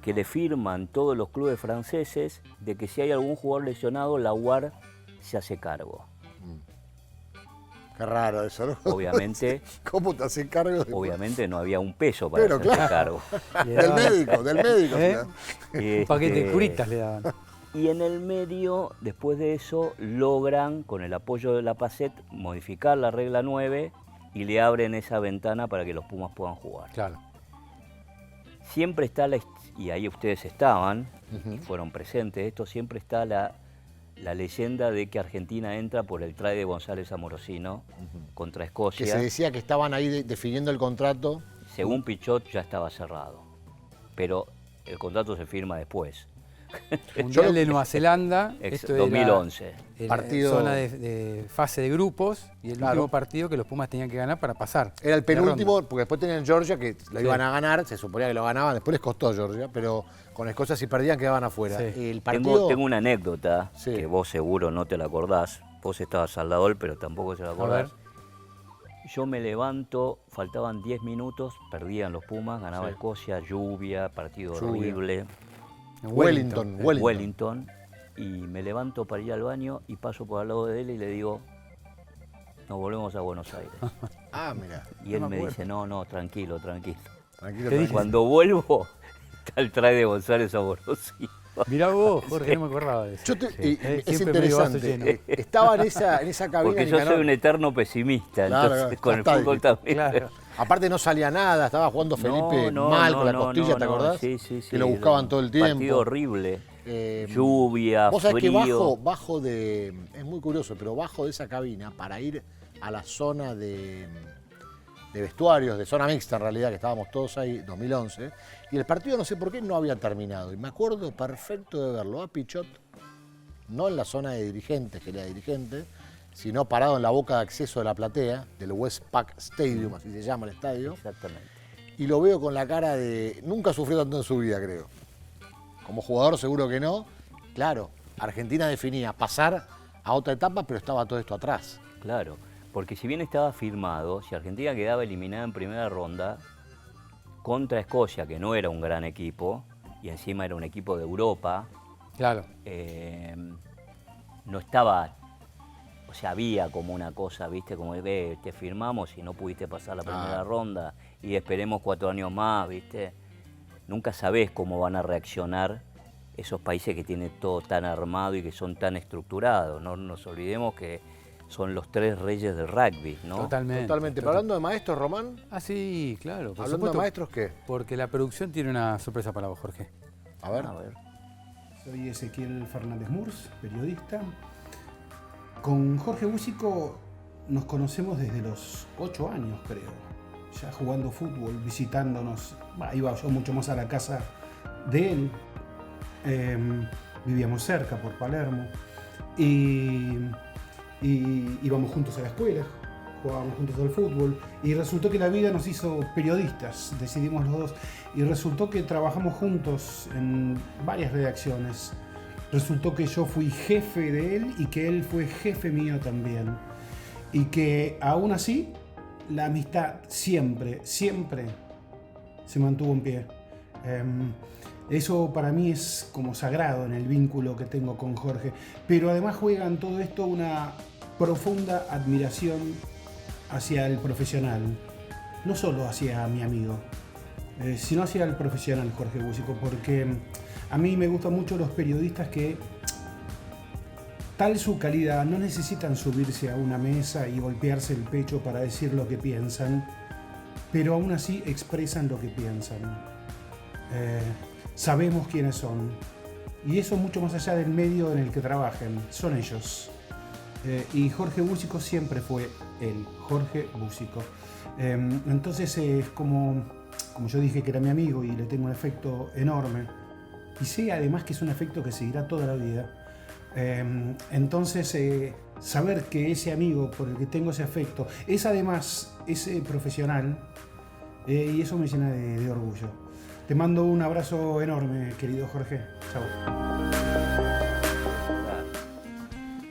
que le firman todos los clubes franceses de que si hay algún jugador lesionado, la UAR se hace cargo. Qué raro eso, ¿no? Obviamente. ¿Cómo te haces cargo? Obviamente no había un peso para hacerse cargo. Del médico. Un paquete de curitas le daban. Y en el medio, después de eso, logran, con el apoyo de Lapasset, modificar la regla 9 y le abren esa ventana para que los Pumas puedan jugar. Claro. Siempre está, y ahí ustedes estaban, y fueron presentes, siempre está la leyenda de que Argentina entra por el try de González Amorosino contra Escocia. Que se decía que estaban ahí definiendo el contrato. Según Pichot ya estaba cerrado, pero el contrato se firma después. Mundial de Nueva Zelanda, esto 2011. Era partido... zona de fase de grupos y el último partido que los Pumas tenían que ganar para pasar. Era el penúltimo, porque después tenían Georgia, que lo iban a ganar, se suponía que lo ganaban, después les costó Georgia, pero con Escocia si perdían quedaban afuera. Sí. El partido... Tengo una anécdota que vos seguro no te la acordás, vos estabas al lado, pero tampoco se la acordás. Yo me levanto, faltaban 10 minutos, perdían los Pumas, ganaba Escocia, lluvia, partido horrible. Wellington, y me levanto para ir al baño y paso por al lado de él y le digo, nos volvemos a Buenos Aires. Mira. Y él me dice, no, tranquilo. ¿Qué Cuando vuelvo, está el try de González Amorosino. Mirá vos, Jorge, no me acordaba de eso. Es interesante. Estaba en esa cabina. Porque yo soy un eterno pesimista, entonces con el fútbol también. Claro. Aparte no salía nada, estaba jugando Felipe mal con la costilla, ¿te acordás? Sí. Que lo buscaban todo el tiempo. Partido horrible. Lluvia, vos sabés frío. Que bajo de... Es muy curioso, pero bajo de esa cabina para ir a la zona de vestuarios, de zona mixta en realidad, que estábamos todos ahí, 2011, y el partido no sé por qué no había terminado. Y me acuerdo perfecto de verlo a Pichot, no en la zona de dirigentes, que era dirigente, sino parado en la boca de acceso de la platea, del Westpac Stadium, así se llama el estadio. Exactamente. Y lo veo con la cara de... Nunca sufrió tanto en su vida, creo. Como jugador seguro que no. Claro, Argentina definía pasar a otra etapa, pero estaba todo esto atrás. Claro, porque si bien estaba firmado, si Argentina quedaba eliminada en primera ronda contra Escocia, que no era un gran equipo, y encima era un equipo de Europa, claro. No estaba... O sea, había como una cosa, ¿viste? Como te firmamos y no pudiste pasar la primera ronda y esperemos 4 años más, ¿viste? Nunca sabés cómo van a reaccionar esos países que tienen todo tan armado y que son tan estructurados. No nos olvidemos que son los 3 reyes del rugby, ¿no? Totalmente. Pero hablando de maestros, Román. Sí, claro. Por hablando de maestros, ¿qué? Porque la producción tiene una sorpresa para vos, Jorge. A ver. Soy Ezequiel Fernández Murs, periodista. Con Jorge Búzico nos conocemos desde los 8 años, creo. Ya jugando fútbol, visitándonos. Iba yo mucho más a la casa de él. Vivíamos cerca, por Palermo. Y íbamos juntos a la escuela, jugábamos juntos al fútbol. Y resultó que la vida nos hizo periodistas, decidimos los dos. Y resultó que trabajamos juntos en varias redacciones. Resultó que yo fui jefe de él y que él fue jefe mío también. Y que aún así, la amistad siempre se mantuvo en pie. Eso para mí es como sagrado en el vínculo que tengo con Jorge. Pero además juega en todo esto una profunda admiración hacia el profesional, no solo hacia mi amigo, sino hacia el profesional Jorge Búzico, porque a mí me gustan mucho los periodistas que, tal su calidad, no necesitan subirse a una mesa y golpearse el pecho para decir lo que piensan, pero aún así expresan lo que piensan. Sabemos quiénes son, y eso mucho más allá del medio en el que trabajen, son ellos. Y Jorge Búzico siempre fue él, Jorge Búzico. Entonces es como yo dije que era mi amigo y le tengo un afecto enorme, y sé además que es un afecto que seguirá toda la vida. Entonces saber que ese amigo por el que tengo ese afecto es además ese profesional, y eso me llena de orgullo. Te mando un abrazo enorme, querido Jorge. Chao.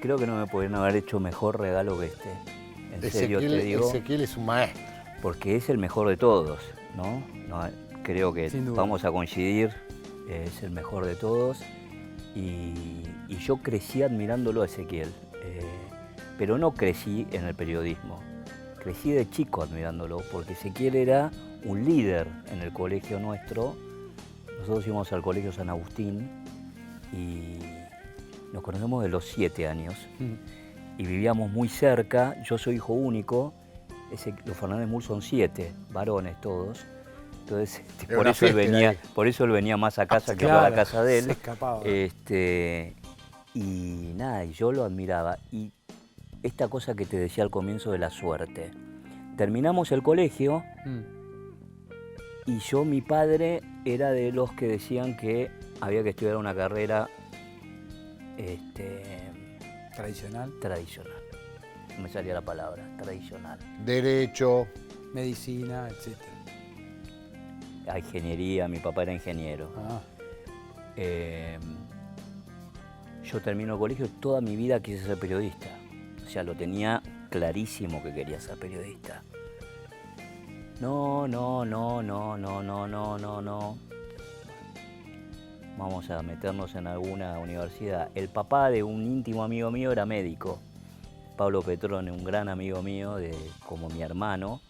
Creo que no me podrían haber hecho mejor regalo que este. En serio te digo. Ezequiel es un maestro. Porque es el mejor de todos, ¿no? Creo que vamos a coincidir, es el mejor de todos. Y yo crecí admirándolo a Ezequiel, pero no crecí en el periodismo. Crecí de chico admirándolo, porque Ezequiel era un líder en el colegio nuestro. Nosotros íbamos al colegio San Agustín y nos conocemos de los 7 años. Y vivíamos muy cerca. Yo soy hijo único. Los Fernández Mur son 7, varones todos. Entonces, por eso él venía más a casa que a la casa de él. Se escapaba. Y nada, y yo lo admiraba. Y esta cosa que te decía al comienzo de la suerte. Terminamos el colegio y mi padre era de los que decían que había que estudiar una carrera tradicional. No me salía la palabra, tradicional. Derecho. Medicina, etc. A ingeniería, mi papá era ingeniero. Yo termino el colegio y toda mi vida quise ser periodista. O sea, lo tenía clarísimo que quería ser periodista. No. Vamos a meternos en alguna universidad. El papá de un íntimo amigo mío era médico. Pablo Petrone, un gran amigo mío, como mi hermano.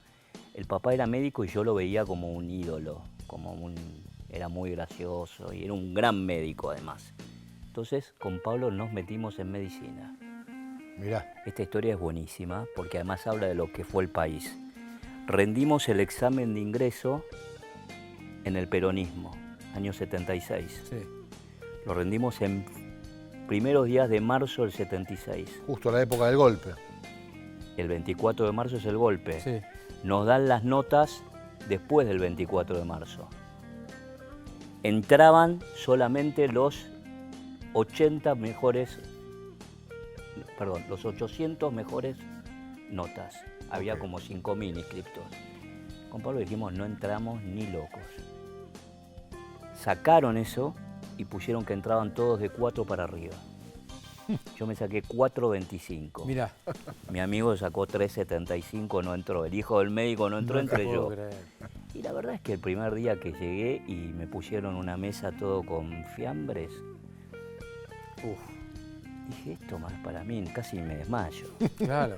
El papá era médico y yo lo veía como un ídolo, era muy gracioso y era un gran médico además. Entonces con Pablo nos metimos en medicina. Mirá. Esta historia es buenísima porque además habla de lo que fue el país. Rendimos el examen de ingreso en el peronismo, año 76. Sí. Lo rendimos en primeros días de marzo del 76. Justo a la época del golpe. El 24 de marzo es el golpe. Sí. Nos dan las notas después del 24 de marzo. Entraban solamente los 800 mejores notas. Había como 5.000 inscriptos. Con Pablo dijimos, no entramos ni locos. Sacaron eso y pusieron que entraban todos de 4 para arriba. Yo me saqué 4.25. Mirá. Mi amigo sacó 3.75, no entró. El hijo del médico no entró, entré yo. Y la verdad es que el primer día que llegué y me pusieron una mesa todo con fiambres, dije, esto más para mí, casi me desmayo. Claro.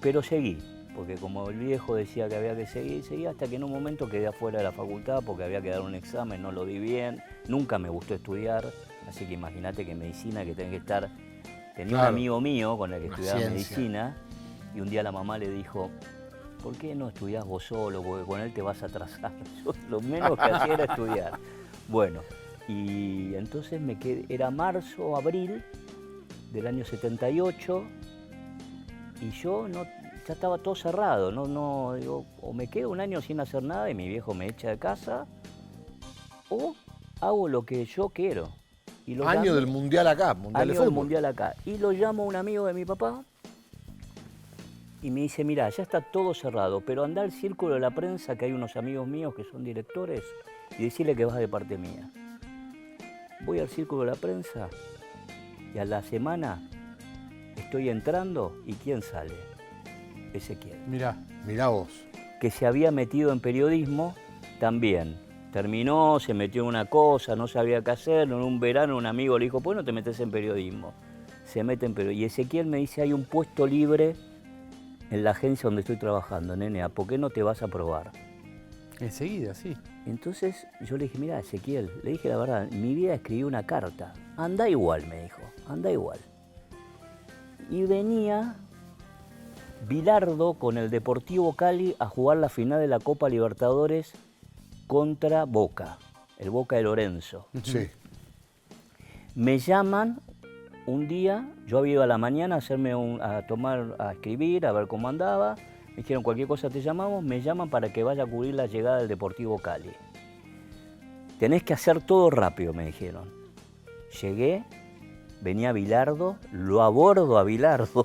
Pero seguí, porque como el viejo decía que había que seguir, seguí hasta que en un momento quedé afuera de la facultad porque había que dar un examen, no lo di bien, nunca me gustó estudiar, así que imagínate que medicina, que tenés que estar... Tenía un amigo mío con el que estudiaba medicina y un día la mamá le dijo, ¿por qué no estudiás vos solo? Porque con él te vas a atrasar. Yo lo menos que hacía era estudiar. Bueno, y entonces me quedé, era marzo o abril del año 78 y yo ya estaba todo cerrado. Digo, o me quedo un año sin hacer nada y mi viejo me echa de casa o hago lo que yo quiero. Y año del Mundial acá, Mundial de Fútbol. Mundial acá. Y lo llamo a un amigo de mi papá y me dice, mirá, ya está todo cerrado, pero anda al círculo de la prensa, que hay unos amigos míos que son directores, y decirle que vas de parte mía. Voy al círculo de la prensa y a la semana estoy entrando y ¿quién sale? Ezequiel. Mirá vos. Que se había metido en periodismo también. Terminó, se metió en una cosa, no sabía qué hacer. En un verano un amigo le dijo, ¿por qué no te metes en periodismo? se meten, pero... Y Ezequiel me dice, hay un puesto libre en la agencia donde estoy trabajando, nene, ¿por qué no te vas a probar? Enseguida, sí. Entonces yo le dije, mira, Ezequiel, le dije la verdad, en mi vida escribí una carta. Anda igual, me dijo, anda igual. Y venía Bilardo con el Deportivo Cali a jugar la final de la Copa Libertadores contra Boca, el Boca de Lorenzo. Sí. Me llaman un día, yo había ido a la mañana a escribir, a ver cómo andaba. Me dijeron, cualquier cosa te llamamos, me llaman para que vaya a cubrir la llegada del Deportivo Cali. Tenés que hacer todo rápido, me dijeron. Llegué, venía Bilardo, lo abordo a Bilardo.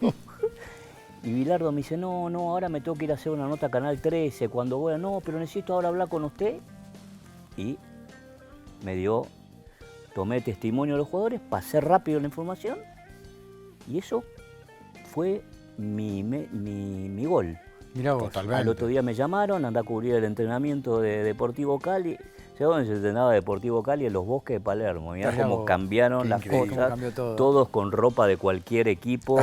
Y Bilardo me dice, no, ahora me tengo que ir a hacer una nota a Canal 13, cuando voy, no, pero necesito ahora hablar con usted. Y tomé testimonio de los jugadores, pasé rápido la información y eso fue mi gol. Mirá vos. Totalmente. Al otro día me llamaron, andé a cubrir el entrenamiento de Deportivo Cali. ¿Sabes dónde se entrenaba Deportivo Cali? En los bosques de Palermo. Mirá cómo cambiaron las cosas, todos con ropa de cualquier equipo.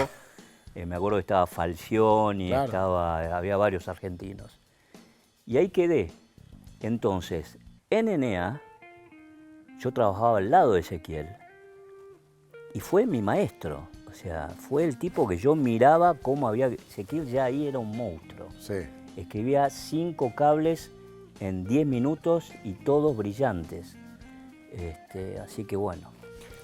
Me acuerdo que estaba Falcioni, claro. Había varios argentinos. Y ahí quedé. Entonces, en NA, yo trabajaba al lado de Ezequiel. Y fue mi maestro. O sea, fue el tipo que yo miraba cómo había... Ezequiel ya ahí era un monstruo. Sí. Escribía 5 cables en 10 minutos y todos brillantes. Así que bueno.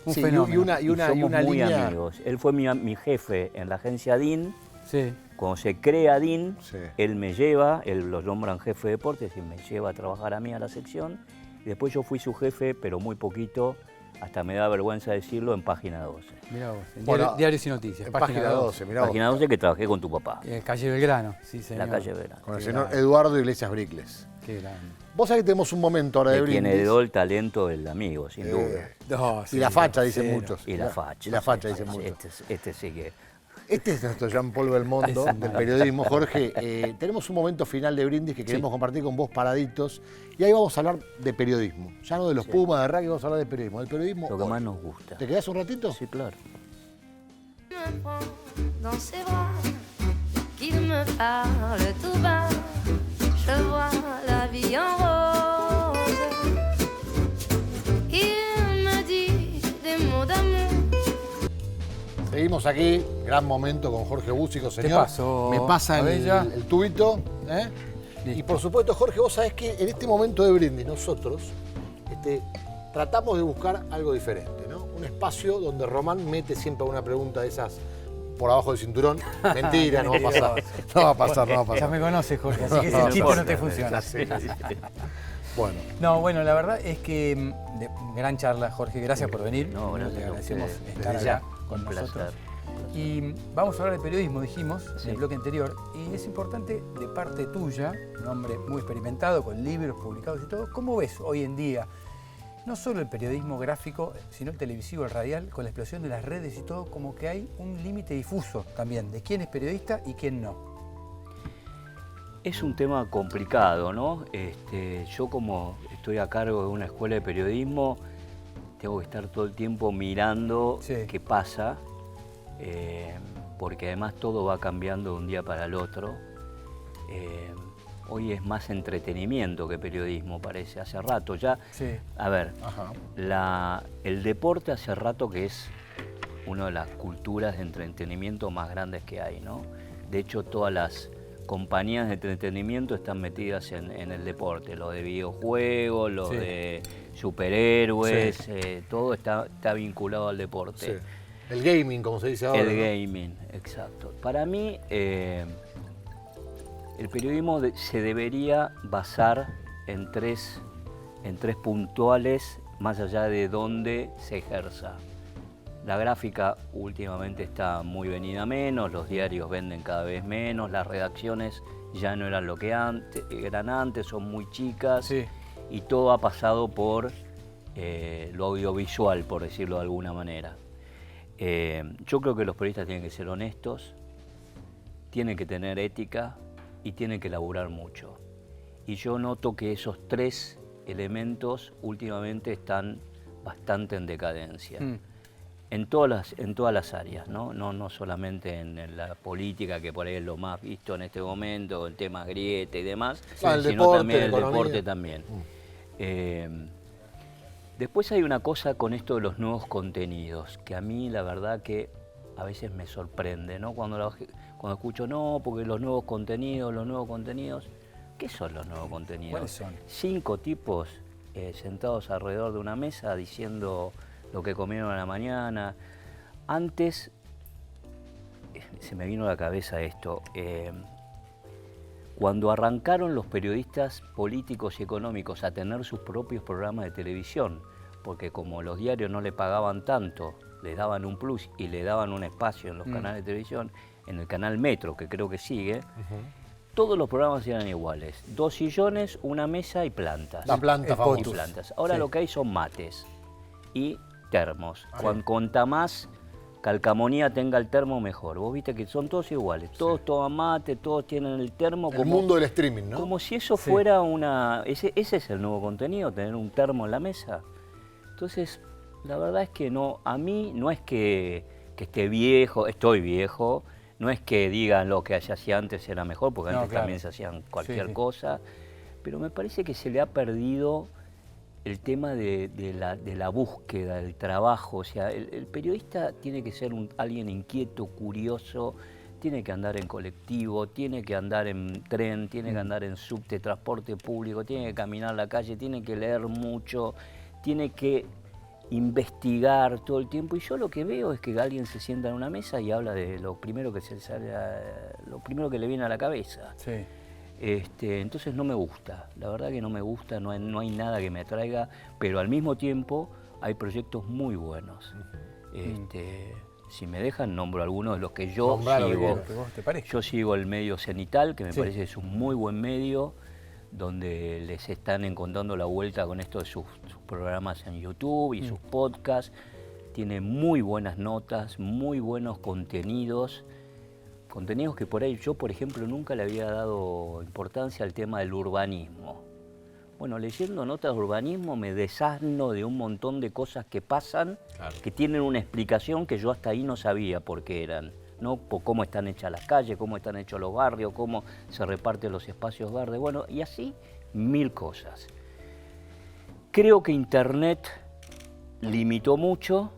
Un fenómeno. Y somos muy amigos. Él fue mi jefe en la agencia DIN. Sí. Cuando se crea DIN, sí. Él me lleva, él lo nombran jefe de deportes y me lleva a trabajar a mí a la sección. Y después yo fui su jefe, pero muy poquito, hasta me da vergüenza decirlo, en Página 12. Mirá vos, Diarios y Noticias. En Página 12, mirá vos. Página 12 que trabajé con tu papá. Calle Belgrano, sí señor. La calle Belgrano. Con el señor Eduardo Iglesias Bricles. Qué grande. Vos sabés que tenemos un momento ahora de brindis. Quien heredó el talento del amigo, sin duda. No, y la facha, dicen muchos. Y la facha. Y la facha, dicen muchos. Este sí que... Este es nuestro Jean-Paul Belmondo del periodismo. Jorge, tenemos un momento final de brindis que queremos compartir con vos paraditos. Y ahí vamos a hablar de periodismo. Ya no de los Pumas, de rugby, vamos a hablar de periodismo. Del periodismo lo que más nos gusta. ¿Te quedás un ratito? Sí, claro. Dans ses bras, qu'il me parle tout bas, je vois la vie en rose. Il me dit des mots d'amour. Seguimos aquí, gran momento con Jorge Búzico, señor. ¿Qué pasó? Me pasa el tubito. Y por supuesto, Jorge, vos sabés que en este momento de brindis nosotros tratamos de buscar algo diferente, ¿no? Un espacio donde Román mete siempre una pregunta de esas por abajo del cinturón. Mentira, no va a pasar. No va a pasar, no va a pasar. Ya me conoces, Jorge, así que ese chiste no te funciona. Sí. Bueno. No, bueno, la verdad es que gran charla, Jorge, gracias por venir. No, gracias. Le agradecemos estar allá con nosotros. Y vamos a hablar de periodismo, dijimos, en el bloque anterior, y es importante de parte tuya, un hombre muy experimentado, con libros publicados y todo, ¿cómo ves hoy en día no solo el periodismo gráfico, sino el televisivo, el radial, con la explosión de las redes y todo, como que hay un límite difuso también de quién es periodista y quién no? Es un tema complicado, ¿no? Yo como estoy a cargo de una escuela de periodismo, tengo que estar todo el tiempo mirando qué pasa, porque además todo va cambiando de un día para el otro. Hoy es más entretenimiento que periodismo, parece, hace rato ya. Sí. A ver, el deporte hace rato que es una de las culturas de entretenimiento más grandes que hay, ¿no? De hecho, todas las compañías de entretenimiento están metidas en el deporte, lo de videojuegos, lo de superhéroes, todo está vinculado al deporte. Sí. El gaming, como se dice ahora. El gaming, exacto. Para mí, el periodismo se debería basar en tres puntuales, más allá de dónde se ejerza. La gráfica últimamente está muy venida menos, los diarios venden cada vez menos, las redacciones ya no eran lo que eran antes, son muy chicas y todo ha pasado por lo audiovisual, por decirlo de alguna manera. Yo creo que los periodistas tienen que ser honestos, tienen que tener ética y tienen que laburar mucho. Y yo noto que esos tres elementos últimamente están bastante en decadencia. En todas las áreas, ¿no? No solamente en la política, que por ahí es lo más visto en este momento, el tema grieta y demás, sino también el deporte también. Después hay una cosa con esto de los nuevos contenidos, que a mí la verdad que a veces me sorprende, ¿no? Cuando escucho, no, porque los nuevos contenidos, ¿qué son los nuevos contenidos? ¿Cuáles son? 5 tipos sentados alrededor de una mesa diciendo lo que comieron a la mañana. Antes, se me vino a la cabeza esto, cuando arrancaron los periodistas políticos y económicos a tener sus propios programas de televisión, porque como los diarios no le pagaban tanto, les daban un plus y le daban un espacio en los canales de televisión, en el canal Metro, que creo que sigue, todos los programas eran iguales. 2 sillones, una mesa y plantas. La planta famosa. Y plantas. Ahora lo que hay son mates y termos. Cuanta más calcamonía tenga el termo, mejor. Vos viste que son todos iguales. Todos toman mate, todos tienen el termo. El mundo del streaming, ¿no? Como si eso fuera una... Ese es el nuevo contenido, tener un termo en la mesa. Entonces, la verdad es que no, a mí no es que esté viejo, estoy viejo, no es que digan lo que se hacía antes era mejor, porque antes también se hacían cualquier cosa, pero me parece que se le ha perdido el tema de la búsqueda, del trabajo. O sea, el periodista tiene que ser alguien inquieto, curioso, tiene que andar en colectivo, tiene que andar en tren, tiene que andar en subte, transporte público, tiene que caminar la calle, tiene que leer mucho, tiene que investigar todo el tiempo. Y yo lo que veo es que alguien se sienta en una mesa y habla de lo primero que lo primero que le viene a la cabeza. Sí. Entonces no me gusta, la verdad que no me gusta, no hay nada que me atraiga, pero al mismo tiempo hay proyectos muy buenos. Si me dejan, nombro algunos de los que yo sigo. Yo sigo el medio Cenital, que me parece que es un muy buen medio, donde les están encontrando la vuelta con esto de sus programas en YouTube y sus podcasts. Tiene muy buenas notas, muy buenos contenidos que por ahí yo, por ejemplo, nunca le había dado importancia al tema del urbanismo. Bueno, leyendo notas de urbanismo me desasno de un montón de cosas que pasan, que tienen una explicación que yo hasta ahí no sabía por qué eran, ¿no? Por cómo están hechas las calles, cómo están hechos los barrios, cómo se reparten los espacios verdes, bueno, y así 1000 cosas. Creo que Internet limitó mucho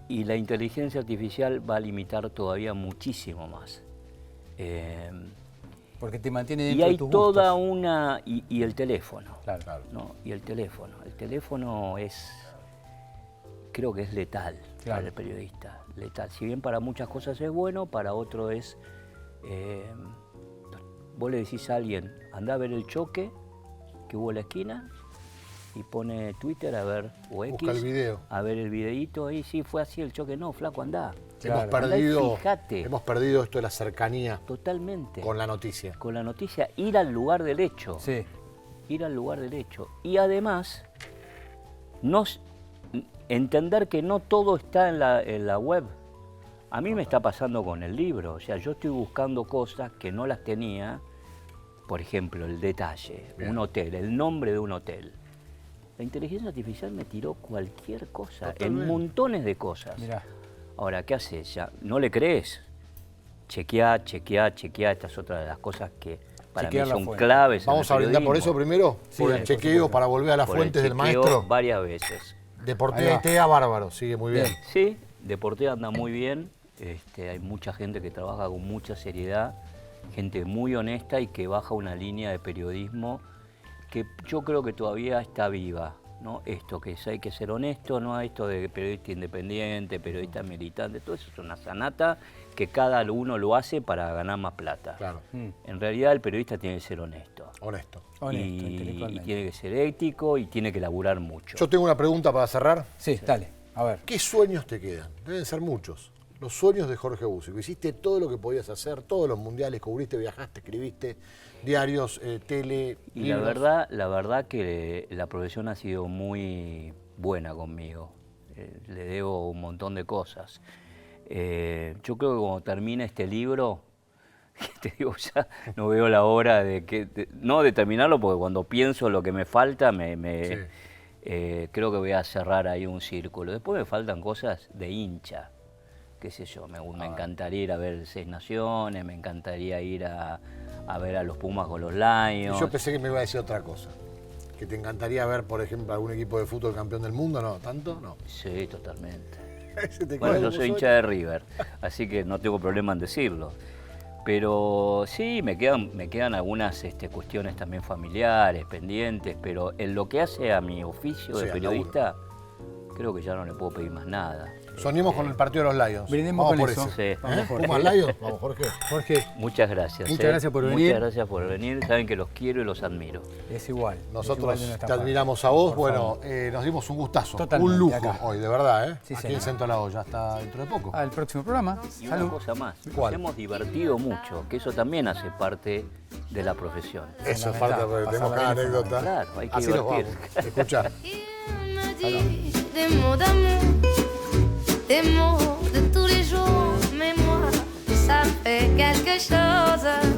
y la inteligencia artificial va a limitar todavía muchísimo más. Porque te mantiene dentro de tus gustos. Y hay toda una... Y el teléfono. Claro. ¿No? Y el teléfono. El teléfono creo que es letal para el periodista. Letal. Si bien para muchas cosas es bueno, para otro es... vos le decís a alguien, andá a ver el choque que hubo en la esquina, y pone Twitter a ver, o X, busca el video, a ver el videíto, y sí, fue así el choque, no, flaco, andá. Hemos perdido esto de la cercanía. Totalmente. Con la noticia. Con la noticia, ir al lugar del hecho. Sí. Ir al lugar del hecho. Y además, entender que no todo está en la web. A mí me está pasando con el libro, o sea, yo estoy buscando cosas que no las tenía, por ejemplo, el detalle, un hotel, el nombre de un hotel. La inteligencia artificial me tiró cualquier cosa, en montones de cosas. Mirá. Ahora, ¿qué haces? Ya, ¿no le crees? Chequeá. Esta es otra de las cosas que para mí son claves. Vamos a brindar por eso primero, por el chequeo, para volver a las fuentes del maestro. Varias veces. Deportea y TEA, bárbaro, sigue muy bien. Sí, Deportea anda muy bien. Hay mucha gente que trabaja con mucha seriedad, gente muy honesta y que baja una línea de periodismo que yo creo que todavía está viva, ¿no? Esto que hay que ser honesto, no esto de periodista independiente, periodista militante, todo eso es una sanata que cada uno lo hace para ganar más plata. Claro. En realidad el periodista tiene que ser honesto. Honesto, y tiene que ser ético y tiene que laburar mucho. Yo tengo una pregunta para cerrar. Sí, dale, a ver. ¿Qué sueños te quedan? Deben ser muchos. Los sueños de Jorge Bucci. Hiciste todo lo que podías hacer, todos los mundiales, cubriste, viajaste, escribiste, diarios, tele, y libros. la verdad que la profesión ha sido muy buena conmigo. Le debo un montón de cosas. Yo creo que cuando termine este libro, te digo, ya no veo la hora no de terminarlo, porque cuando pienso lo que me falta, creo que voy a cerrar ahí un círculo. Después me faltan cosas de hincha, qué sé yo, me encantaría ir a ver Seis Naciones, me encantaría ir a ver a los Pumas con los Lions. Yo pensé que me iba a decir otra cosa. ¿Que te encantaría ver, por ejemplo, algún equipo de fútbol campeón del mundo? ¿No? ¿Tanto? No. Sí, totalmente. Bueno, yo soy hincha de River, así que no tengo problema en decirlo. Pero sí, me quedan algunas cuestiones también familiares, pendientes, pero en lo que hace a mi oficio de periodista, creo que ya no le puedo pedir más nada. Soñemos con el partido de los Lions. Brindemos con eso. Sí. ¿Pumas Lions? Vamos, Jorge. Jorge. Muchas gracias. Muchas gracias por venir. Muchas gracias por venir. Saben que los quiero y los admiro. Es igual. Nosotros te admiramos a vos. Bueno, nos dimos un gustazo. Totalmente, un lujo acá. Hoy, de verdad, ¿eh? Sí, aquí en Centro La Olla, hasta dentro de poco. Al próximo programa. Y una cosa más. Nos hemos divertido mucho, que eso también hace parte de la profesión. Eso es parte, porque tenemos cada anécdota. Claro, hay que así divertir. Escuchá. Des mots de tous les jours, mais moi, ça fait quelque chose.